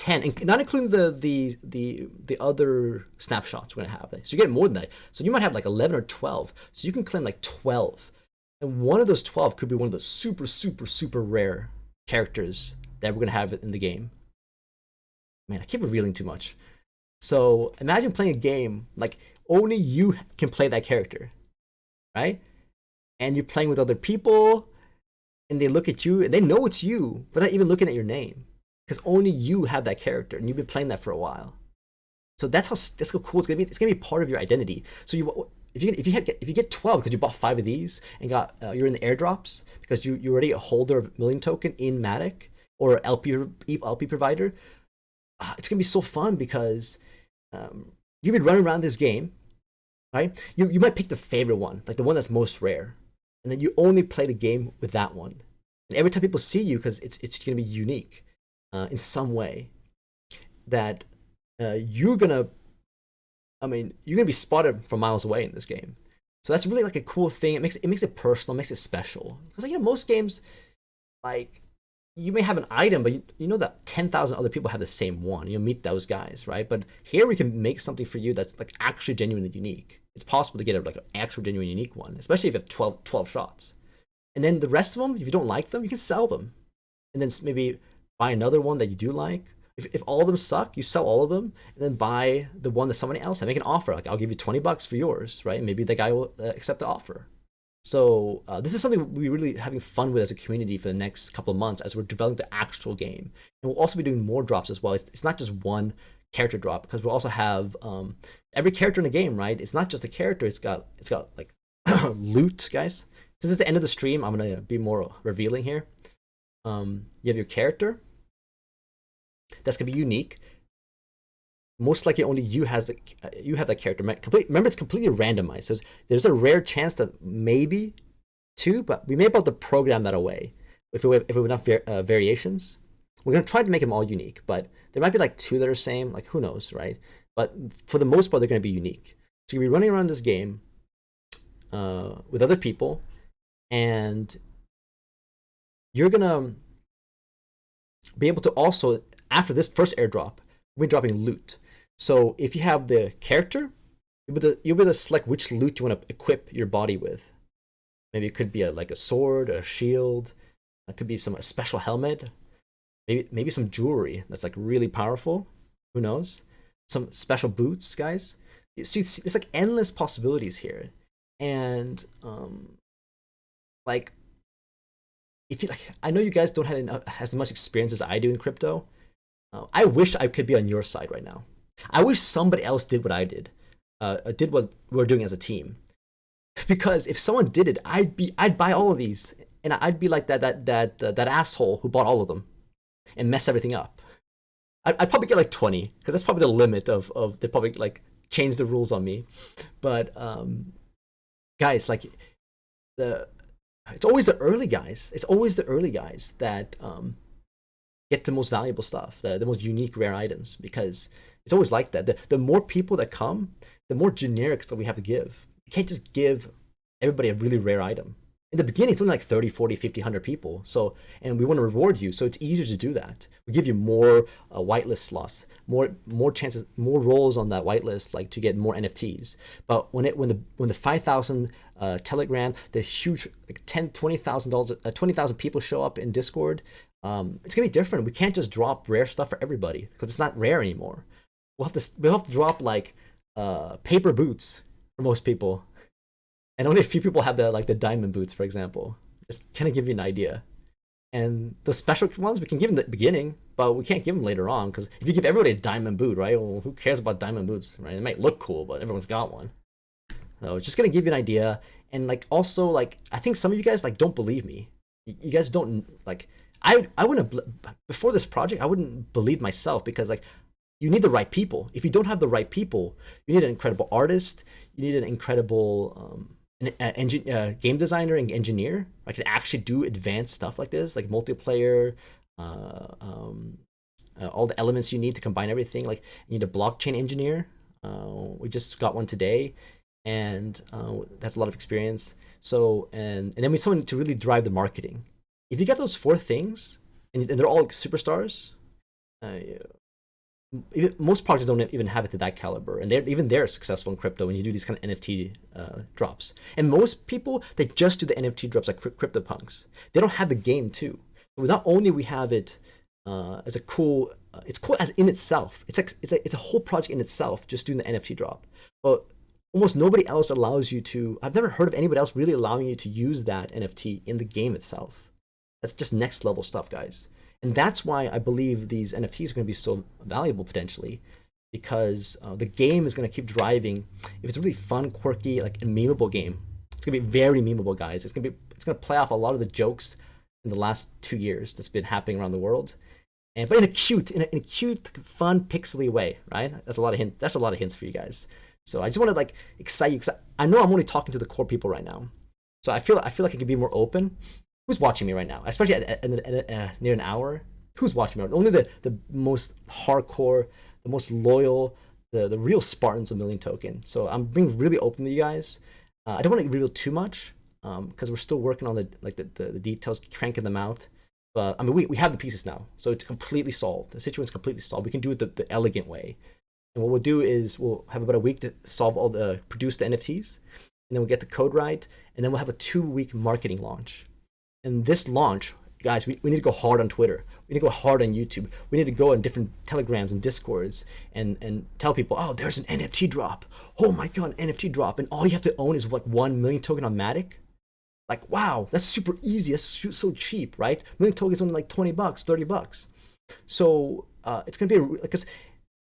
and not including the other snapshots we're gonna have. So you get more than that. So you might have like 11 or 12. So you can claim like 12, and one of those 12 could be one of the super rare characters that we're gonna have in the game. Man, I keep revealing too much. So imagine playing a game like only you can play that character, right? And you're playing with other people. and they look at you and they know it's you without even looking at your name, because only you have that character and you've been playing that for a while. So that's how cool it's gonna be. It's gonna be part of your identity. So if you get 12 because you bought 5 of these and got you're in the airdrops because you're already a holder of Million Token in Matic or LP provider, it's gonna be so fun because you've been running around this game, right? You might pick the favorite one, like the one that's most rare, and then you only play the game with that one. And every time people see you, because it's gonna be unique in some way, that you're gonna be spotted from miles away in this game. So that's really like a cool thing. It makes it personal, makes it special. Because like, most games, like, you may have an item, but you know that 10,000 other people have the same one. You meet those guys, right? But here we can make something for you that's like actually genuinely unique. It's possible to get like an actual genuine unique one, especially if you have 12 shots. And then the rest of them, if you don't like them, you can sell them. And then maybe buy another one that you do like. If all of them suck, you sell all of them and then buy the one that somebody else had. Make an offer, like, I'll give you $20 for yours, right? And maybe the guy will accept the offer. So this is something we're really having fun with as a community for the next couple of months as we're developing the actual game. And we'll also be doing more drops as well. It's not just one character drop, because we'll also have every character in the game, right? It's not just a character. It's got like loot, guys. Since it's the end of the stream, I'm gonna be more revealing here. You have your character. That's gonna be unique. Most likely only you have that character. Remember, it's completely randomized. So there's a rare chance that maybe 2, but we may be able to program that away if we have enough variations. We're gonna try to make them all unique, but there might be like 2 that are same. Like, who knows, right? But for the most part, they're gonna be unique. So you'll be running around this game with other people, and you're gonna be able to also, after this first airdrop, we're dropping loot. So if you have the character, you'll be able to select which loot you want to equip your body with. Maybe it could be like a sword, a shield. It could be a special helmet. Maybe some jewelry that's like really powerful. Who knows? Some special boots, guys. So it's like endless possibilities here. And like, if you like, I know you guys don't have as much experience as I do in crypto. I wish I could be on your side right now. I wish somebody else did what I did, did what we're doing as a team. Because if someone did it, I'd buy all of these, and I'd be like that asshole who bought all of them and mess everything up. I'd probably get like 20, because that's probably the limit of they probably like change the rules on me. But guys, like it's always the early guys. It's always the early guys that get the most valuable stuff, the most unique rare items, because it's always like that. The more people that come, the more generics that we have to give. You can't just give everybody a really rare item. In the beginning, it's only like 30, 40, 50, 100 people. So, and we want to reward you, so it's easier to do that. We give you more whitelist slots, more chances, more roles on that whitelist, like to get more NFTs. But when the 5,000 Telegram, the huge like $20,000 people show up in Discord, it's gonna be different. We can't just drop rare stuff for everybody because it's not rare anymore. We'll have to drop like paper boots for most people, and only a few people have the diamond boots, for example. Just kind of give you an idea. And the special ones we can give in the beginning, but we can't give them later on, because if you give everybody a diamond boot, right? Well, who cares about diamond boots, right? It might look cool, but everyone's got one. So it's just gonna give you an idea. And like, also, like, I think some of you guys like don't believe me. You guys don't like. I wouldn't, before this project, I wouldn't believe myself, because like, you need the right people. If you don't have the right people, you need an incredible artist, you need an incredible game designer and engineer. I can actually do advanced stuff like this, like multiplayer, all the elements you need to combine everything. Like, you need a blockchain engineer. We just got one today, and that's a lot of experience. So, and then we need someone to really drive the marketing. If you get those 4 things, and they're all superstars, most projects don't even have it to that caliber, and they're successful in crypto when you do these kind of NFT drops. And most people, they just do the NFT drops like CryptoPunks. They don't have the game too. So not only we have it as a cool, it's cool as in itself. It's a whole project in itself, just doing the NFT drop. But almost nobody else allows you to. I've never heard of anybody else really allowing you to use that NFT in the game itself. That's just next level stuff, guys. And that's why I believe these NFTs are going to be so valuable potentially, because the game is going to keep driving. If it's a really fun, quirky, like a memeable game, it's going to be very memeable, guys. It's going to play off a lot of the jokes in the last 2 years that's been happening around the world, but in a cute, fun, pixely way, right? That's a lot of hints for you guys. So I just want to like excite you, because I know I'm only talking to the core people right now. So I feel like I can be more open. Who's watching me right now? Especially at near an hour. Who's watching me? Only the most hardcore, the most loyal, the real Spartans of Million Token. So I'm being really open to you guys. I don't want to reveal too much, because we're still working on the details, cranking them out. But I mean, we have the pieces now, so it's completely solved. The situation's completely solved. We can do it the elegant way. And what we'll do is we'll have about a week to produce the NFTs, and then we'll get the code right, and then we'll have a 2-week marketing launch. And this launch, guys, we need to go hard on Twitter. We need to go hard on YouTube. We need to go on different Telegrams and Discords and tell people, oh, there's an NFT drop. Oh my God, NFT drop. And all you have to own is what 1 million token on matic. Like, wow, that's super easy. That's so cheap, right? Million tokens only like $20, $30. So it's gonna be because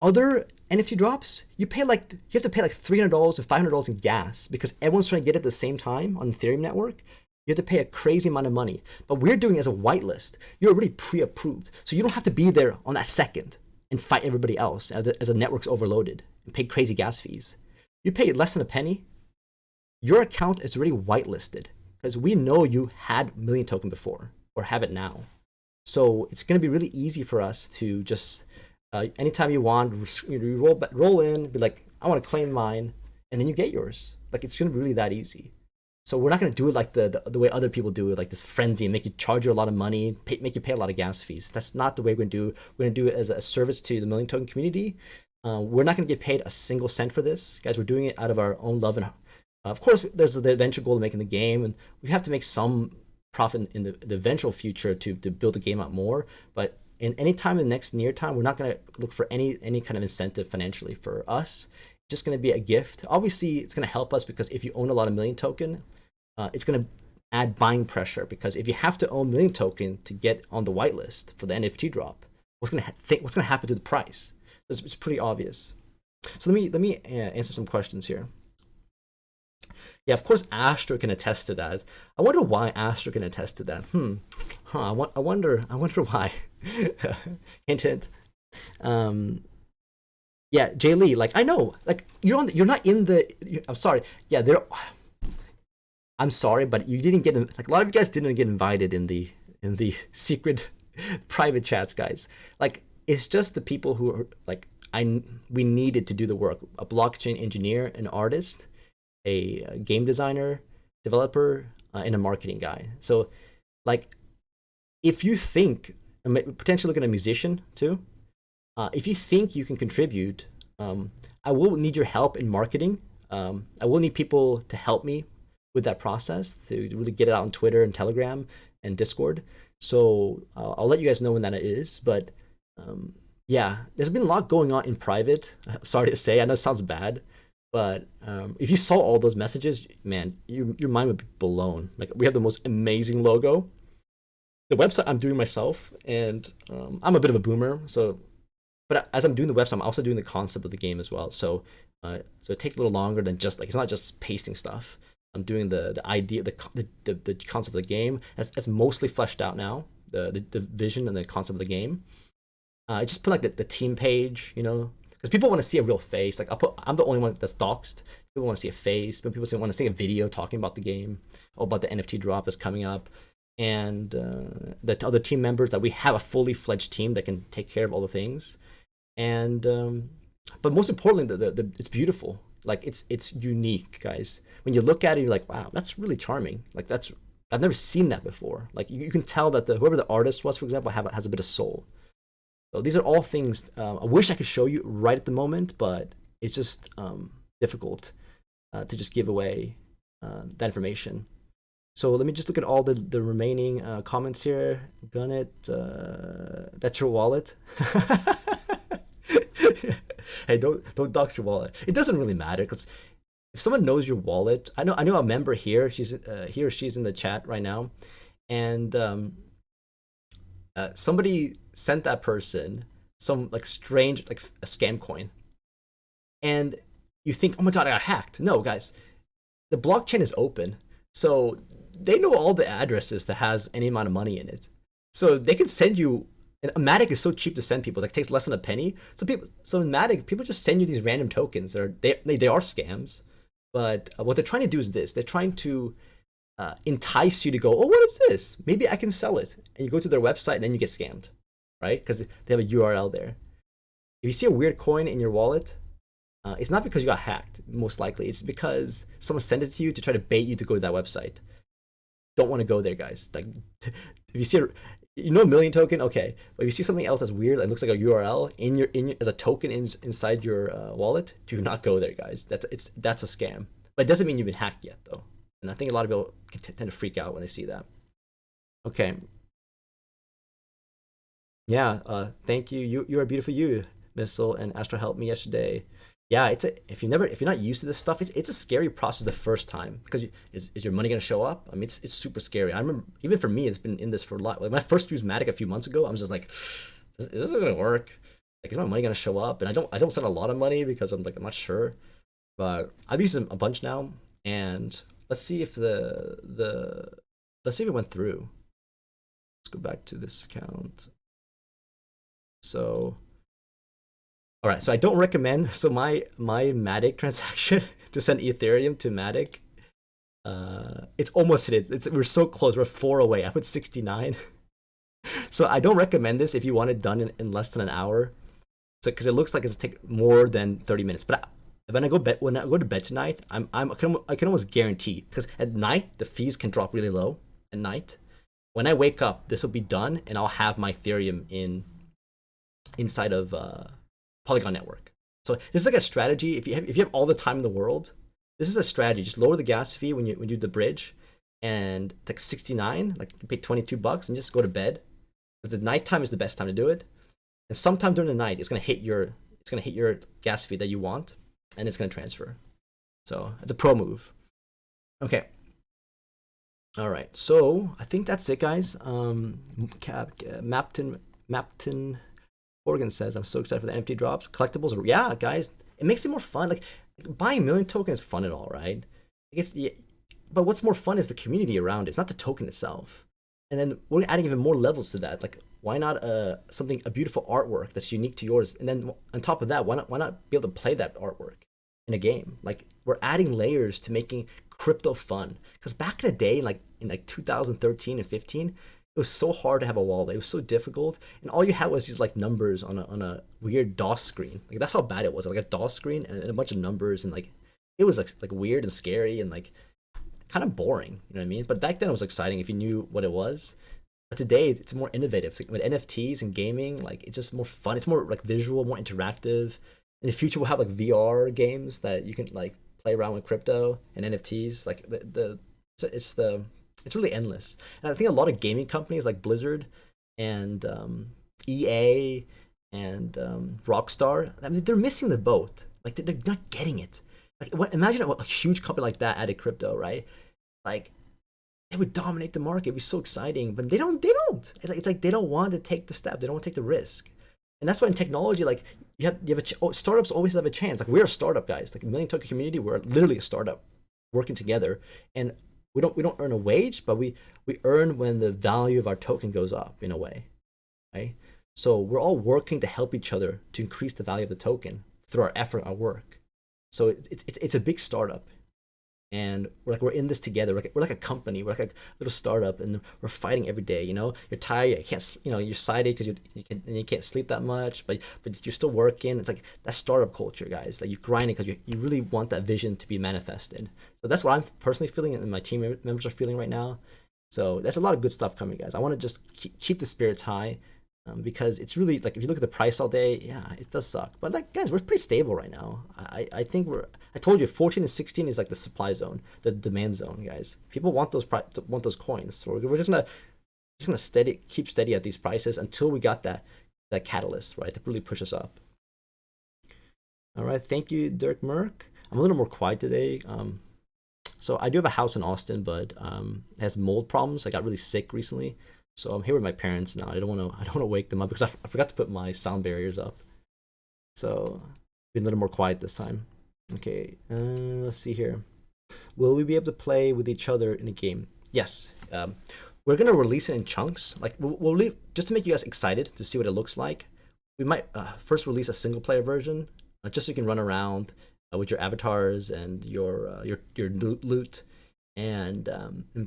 other NFT drops, you have to pay like $300 or $500 in gas, because everyone's trying to get it at the same time on the Ethereum network. You have to pay a crazy amount of money. But we're doing it as a whitelist. You're already pre-approved. So you don't have to be there on that second and fight everybody else as a network's overloaded and pay crazy gas fees. You pay less than a penny, your account is already whitelisted, because we know you had Million Token before or have it now. So it's going to be really easy for us to just, anytime you want, you roll in, be like, I want to claim mine, and then you get yours. Like, it's going to be really that easy. So we're not going to do it like the way other people do it, like this frenzy, and make you charge you a lot of money, make you pay a lot of gas fees. That's not the way we're going to do it. We're going to do it as a service to the Million Token community. We're not going to get paid a single cent for this. Guys, we're doing it out of our own love. And of course, there's the eventual goal of making the game, and we have to make some profit in the eventual future to build the game out more. But in any time in the next near time, we're not going to look for any kind of incentive financially for us. It's just going to be a gift. Obviously, it's going to help us, because if you own a lot of Million Token, it's going to add buying pressure, because if you have to own Million Token to get on the whitelist for the NFT drop, what's going to happen to the price? It's pretty obvious. So let me answer some questions here. Yeah, of course, Astro can attest to that. I wonder why Astro can attest to that. I wonder why. Hint, hint. Yeah, Jay Lee. Like, I know. Like, you're not in the. I'm sorry. Yeah, I'm sorry, but you didn't get, like, a lot of you guys didn't get invited in the secret private chats, guys. Like, it's just the people who are like, we needed to do the work. A blockchain engineer, an artist, a game designer, developer, and a marketing guy. So, like, if you think, potentially looking at a musician too, if you think you can contribute, I will need your help in marketing. I will need people to help me with that process, to really get it out on Twitter and Telegram and Discord. So I'll let you guys know when that is. But yeah, there's been a lot going on in private. Sorry to say, I know it sounds bad, but if you saw all those messages, man, your mind would be blown. Like, we have the most amazing logo. The website I'm doing myself, and I'm a bit of a boomer, so. But as I'm doing the website, I'm also doing the concept of the game as well. So it takes a little longer than just, like, it's not just pasting stuff. I'm doing the idea, the concept of the game. It's mostly fleshed out now, the vision and the concept of the game. I just put like the team page, you know, because people want to see a real face. Like, I'm the only one that's doxed. People want to see a face, but people want to see a video talking about the game, or about the NFT drop that's coming up, and the other team members, that we have a fully fledged team that can take care of all the things. And but most importantly, it's beautiful. Like, it's unique, guys. When you look at it, you're like, wow, that's really charming. Like, I've never seen that before. Like, you can tell that whoever the artist was, for example, has a bit of soul. So these are all things I wish I could show you right at the moment, but it's just difficult to just give away that information. So let me just look at all the remaining comments here. Gunnet, that's your wallet. Hey, don't dox your wallet. It doesn't really matter, because if someone knows your wallet, I know a member here. He or she's in the chat right now, and somebody sent that person some like strange like a scam coin, and you think, oh my god, I got hacked. No, guys, the blockchain is open, so they know all the addresses that has any amount of money in it. So they can send you. And matic is so cheap to send people; like, it takes less than a penny. So in matic, people just send you these random tokens that are they are scams. But what they're trying to do is this: they're trying to entice you to go, oh, what is this? Maybe I can sell it. And you go to their website, and then you get scammed, right? Because they have a URL there. If you see a weird coin in your wallet, it's not because you got hacked, most likely. It's because someone sent it to you to try to bait you to go to that website. Don't want to go there, guys. Like, if you see a million token, okay. But if you see something else that's weird and looks like a URL in your as a token inside your wallet, do not go there, guys. That's a scam. But it doesn't mean you've been hacked yet, though. And I think a lot of people tend to freak out when they see that. Okay. Yeah. Thank you. You are beautiful. You, Missile and Astro helped me yesterday. Yeah, if you're not used to this stuff, it's a scary process the first time, because is your money gonna show up? I mean, it's super scary. I remember, even for me, it's been in this for a lot. Like, when I first used matic a few months ago, I was just like, is this gonna work? Like, is my money gonna show up? And I don't send a lot of money because I'm not sure, but I've used them a bunch now. And let's see if let's see if it went through. Let's go back to this account. So. All right, so I don't recommend. So my matic transaction to send Ethereum to matic, it's almost hit it. We're so close. We're 4 away. I put 69. So I don't recommend this if you want it done in less than an hour. So because it looks like it's take more than 30 minutes. But when I go to bed tonight, I can almost guarantee, because at night the fees can drop really low at night. When I wake up, this will be done, and I'll have my Ethereum inside of Polygon network. So this is like a strategy. If you have all the time in the world, this is a strategy. Just lower the gas fee when you do the bridge, and like 69, like you pay $22 and just go to bed, because the nighttime is the best time to do it. And sometime during the night, it's gonna hit your gas fee that you want, and it's gonna transfer. So it's a pro move. Okay. All right. So I think that's it, guys. Mapton Morgan says, I'm so excited for the NFT drops. Collectibles, yeah, guys, it makes it more fun. Like, buying a million token is fun and all, right? But what's more fun is the community around it. It's not the token itself. And then we're adding even more levels to that. Like, why not a beautiful artwork that's unique to yours? And then on top of that, why not be able to play that artwork in a game? Like, we're adding layers to making crypto fun. Because back in the day, in 2013 and 15, it was so hard to have a wallet. It was so difficult, and all you had was these numbers on a weird DOS screen. Like, that's how bad it was. Like a DOS screen and a bunch of numbers, and it was like weird and scary and kind of boring. You know what I mean? But back then it was exciting if you knew what it was. But today it's more innovative. It's with NFTs and gaming, it's just more fun. It's more visual, more interactive. In the future, we'll have VR games that you can play around with crypto and NFTs. It's really endless. And I think a lot of gaming companies like Blizzard and EA and Rockstar, I mean, they're missing the boat. They're not getting it. Imagine a huge company like that added crypto, right? It would dominate the market. It'd be so exciting. But they don't. It's like they don't want to take the step. They don't want to take the risk. And that's why in technology, startups always have a chance. We're a startup, guys. A million token community, we're literally a startup working together. And we don't earn a wage, but we earn when the value of our token goes up, in a way, right? So we're all working to help each other to increase the value of the token through our effort, our work. So it's a big startup, and we're in this together. We're like a company. We're like a little startup, and we're fighting every day. You're tired. You can't. You're sided because you can't sleep that much, but you're still working. It's like that startup culture, guys. You're grinding because you really want that vision to be manifested. So that's what I'm personally feeling, and my team members are feeling right now. So that's a lot of good stuff coming, guys. I want to just keep the spirits high, because it's really if you look at the price all day, yeah, it does suck. But guys, we're pretty stable right now. I think I told you 14 and 16 is the supply zone, the demand zone, guys. People want those coins. So we're just gonna keep steady at these prices until we got that catalyst, right, to really push us up. All right, thank you, Dirk Merck. I'm a little more quiet today. So I do have a house in Austin, but it has mold problems. I got really sick recently, So I'm here with my parents now. I don't want to wake them up because I forgot to put my sound barriers up. So be a little more quiet this time. Okay, let's see here. Will we be able to play with each other in a game? Yes. We're gonna release it in chunks. Like we'll leave, just to make you guys excited to see what it looks like. We might first release a single player version, just so you can run around with your avatars and your loot, and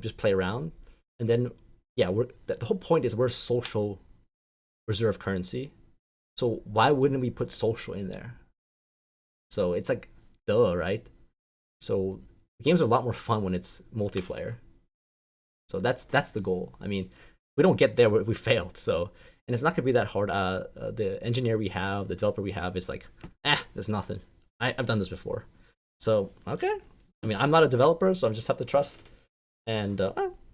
just play around. And then yeah, the whole point is we're social reserve currency. So why wouldn't we put social in there? So it's like duh, right? So the games are a lot more fun when it's multiplayer. So that's the goal. I mean, we don't get there, we failed. So, and it's not gonna be that hard. The engineer we have, the developer we have, is like, there's nothing. I've done this before. So okay. I mean, I'm not a developer, so I just have to trust. And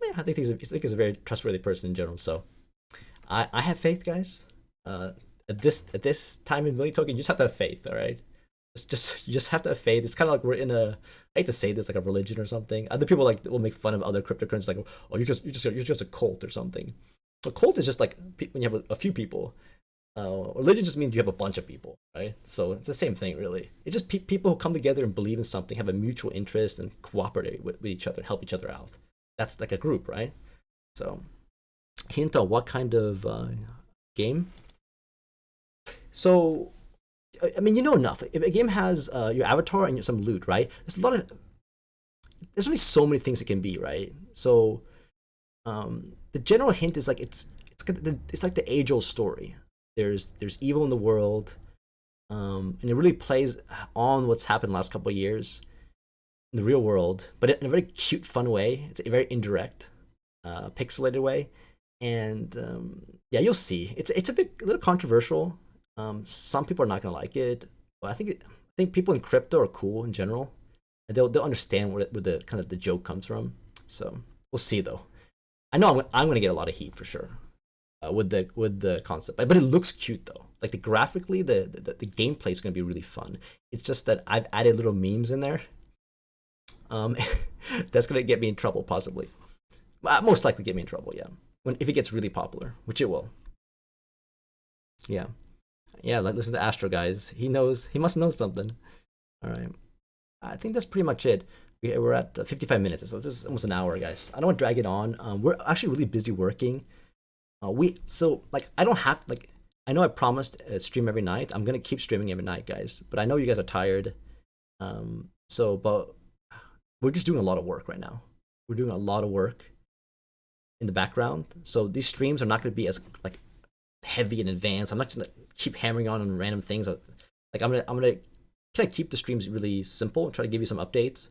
yeah, I think he's a very trustworthy person in general. So I have faith, guys. At this time in Million Token, you just have to have faith. All right. You just have to have faith. It's kind of like we're in a, I hate to say this, like a religion or something. Other people like will make fun of other cryptocurrencies, like, oh, you're just a cult or something. A cult is just like when you have a few people. Religion just means you have a bunch of people, right? So it's the same thing, really. It's just people who come together and believe in something, have a mutual interest, and cooperate with each other, help each other out. That's like a group, right? So, hint on what kind of game. So, I mean, you know enough. If a game has your avatar and some loot, right? There's only so many things it can be, right? So, the general hint is like it's like the age-old story. There's evil in the world, and it really plays on what's happened the last couple of years in the real world, but in a very cute, fun way. It's a very indirect, pixelated way, and yeah, you'll see. It's a little controversial. Some people are not gonna like it, but I think people in crypto are cool in general, and they'll understand where the kind of the joke comes from. So we'll see though. I know I'm gonna get a lot of heat for sure with the concept, but it looks cute though. Like graphically, the gameplay is gonna be really fun. It's just that I've added little memes in there. That's gonna get me in trouble possibly. Most likely get me in trouble, yeah. If it gets really popular, which it will. Yeah. Yeah, listen to Astro, guys. He must know something. All right. I think that's pretty much it. We're at 55 minutes, so this is almost an hour, guys. I don't want to drag it on. We're actually really busy working. I don't have, like, I know I promised a stream every night. I'm gonna keep streaming every night, guys. But I know you guys are tired. But we're just doing a lot of work right now. We're doing a lot of work in the background. So these streams are not gonna be as like heavy and advanced. I'm not just gonna keep hammering on random things. Like I'm gonna try to keep the streams really simple and try to give you some updates,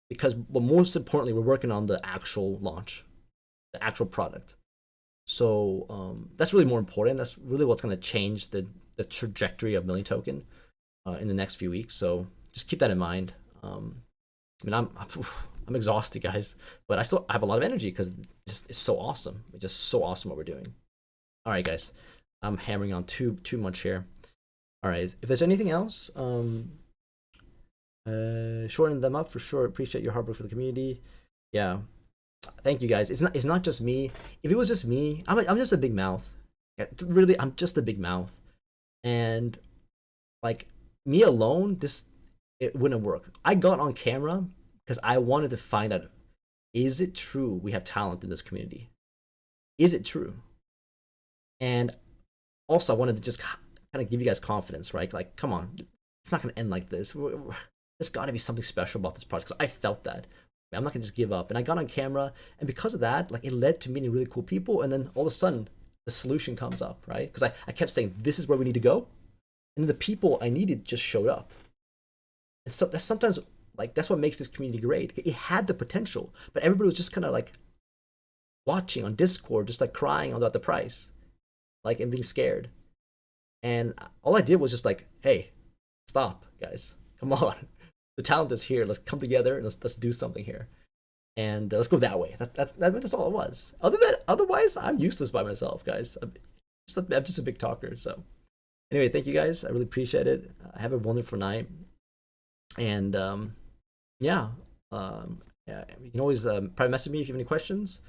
because most importantly, we're working on the actual launch, the actual product. So that's really more important. That's really what's gonna change the trajectory of Million Token in the next few weeks. So just keep that in mind. I mean, I'm exhausted, guys, but I have a lot of energy because it's so awesome. It's just so awesome what we're doing. All right, guys. I'm hammering on too much here. All right, if there's anything else, shorten them up for sure. Appreciate your hard work for the community. Yeah, thank you guys. It's not just me. If it was just me, I'm just a big mouth. Really, I'm just a big mouth, and like me alone, it wouldn't work. I got on camera because I wanted to find out, is it true we have talent in this community? Is it true? And also, I wanted to just kind of give you guys confidence, right? Like, come on, it's not going to end like this. There's got to be something special about this project, because I felt that. I'm not going to just give up. And I got on camera, and because of that, like, it led to meeting really cool people, and then all of a sudden, the solution comes up, right? Because I kept saying, this is where we need to go, and the people I needed just showed up. And so that's sometimes, like, that's what makes this community great. It had the potential, but everybody was just kind of like watching on Discord, just like crying about the price, like, and being scared. And all I did was just like, hey, stop, guys, come on. The talent is here. Let's come together and let's do something here, and let's go that way. That's all it was. Otherwise, I'm useless by myself, guys. I'm just a big talker. So anyway, thank you guys. I really appreciate it. Have a wonderful night. And yeah, you can always private message me if you have any questions.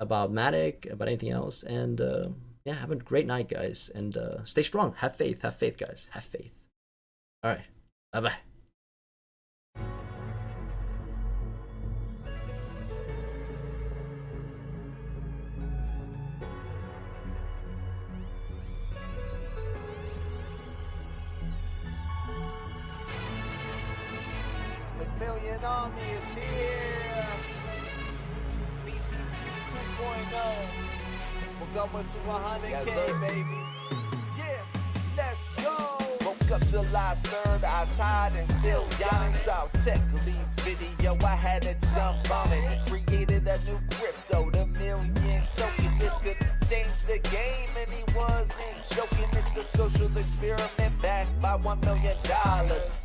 about matic, about anything else. And yeah, have a great night, guys, and stay strong. Have faith, guys. Have faith. All right, bye-bye. The Million Army is here. BTC 2.0. We're going to 100K, baby. Yeah, let's go. Woke up July 3rd, eyes tired and still young. Saw Tech League's video, I had to jump on it. He created a new crypto, the million token. This could change the game, and he wasn't joking. It's a social experiment backed by $1 million.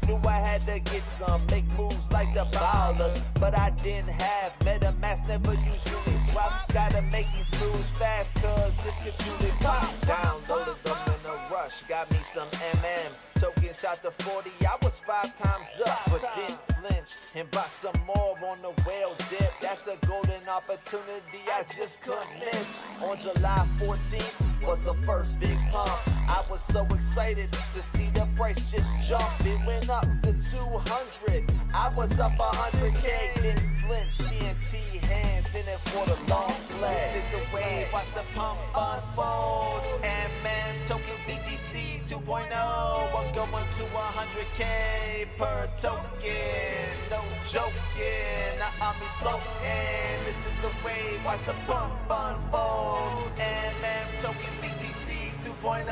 Knew I had to get some, make moves like the ballers, but I didn't have MetaMask, never usually swap. Gotta make these moves fast, cause this could truly pop. Downloaded them in a rush, got me some MM. Token shot to 40, I was 5 times up, but didn't flinch and bought some more on the whale dip. That's a golden opportunity I just couldn't miss. On July 14th was the first big pump. I was so excited to see the price just jump. It went up to 200. I was up 100K, didn't flinch. CNT hands in it for the long play. This is the wave, watch the pump unfold. And man, token BTC 2.0. We're going to 100K per token. No joking, the army's floating. This is the wave, watch the pump unfold. And man, token BTC 2.0.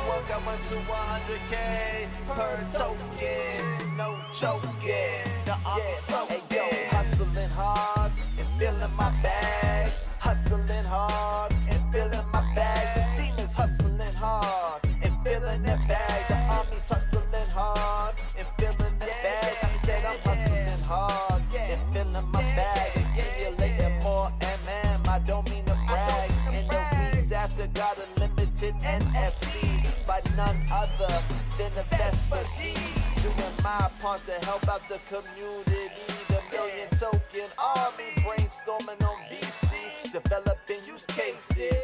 We're going to 100K per token. No joking, the army's floating. Hey, yo, hustling hard and filling my bag. Hustling hard and filling my bag. The team is hustling hard and filling their bag. The army's hustling hard and filling their bag. I said I'm hustling hard and filling my bag. Accumulating more MM, I don't mean to brag. In the weeks after, got a limited NFT by none other than the best for these. Doing my part to help out the community. The million token army brainstorming on BC, developing use cases.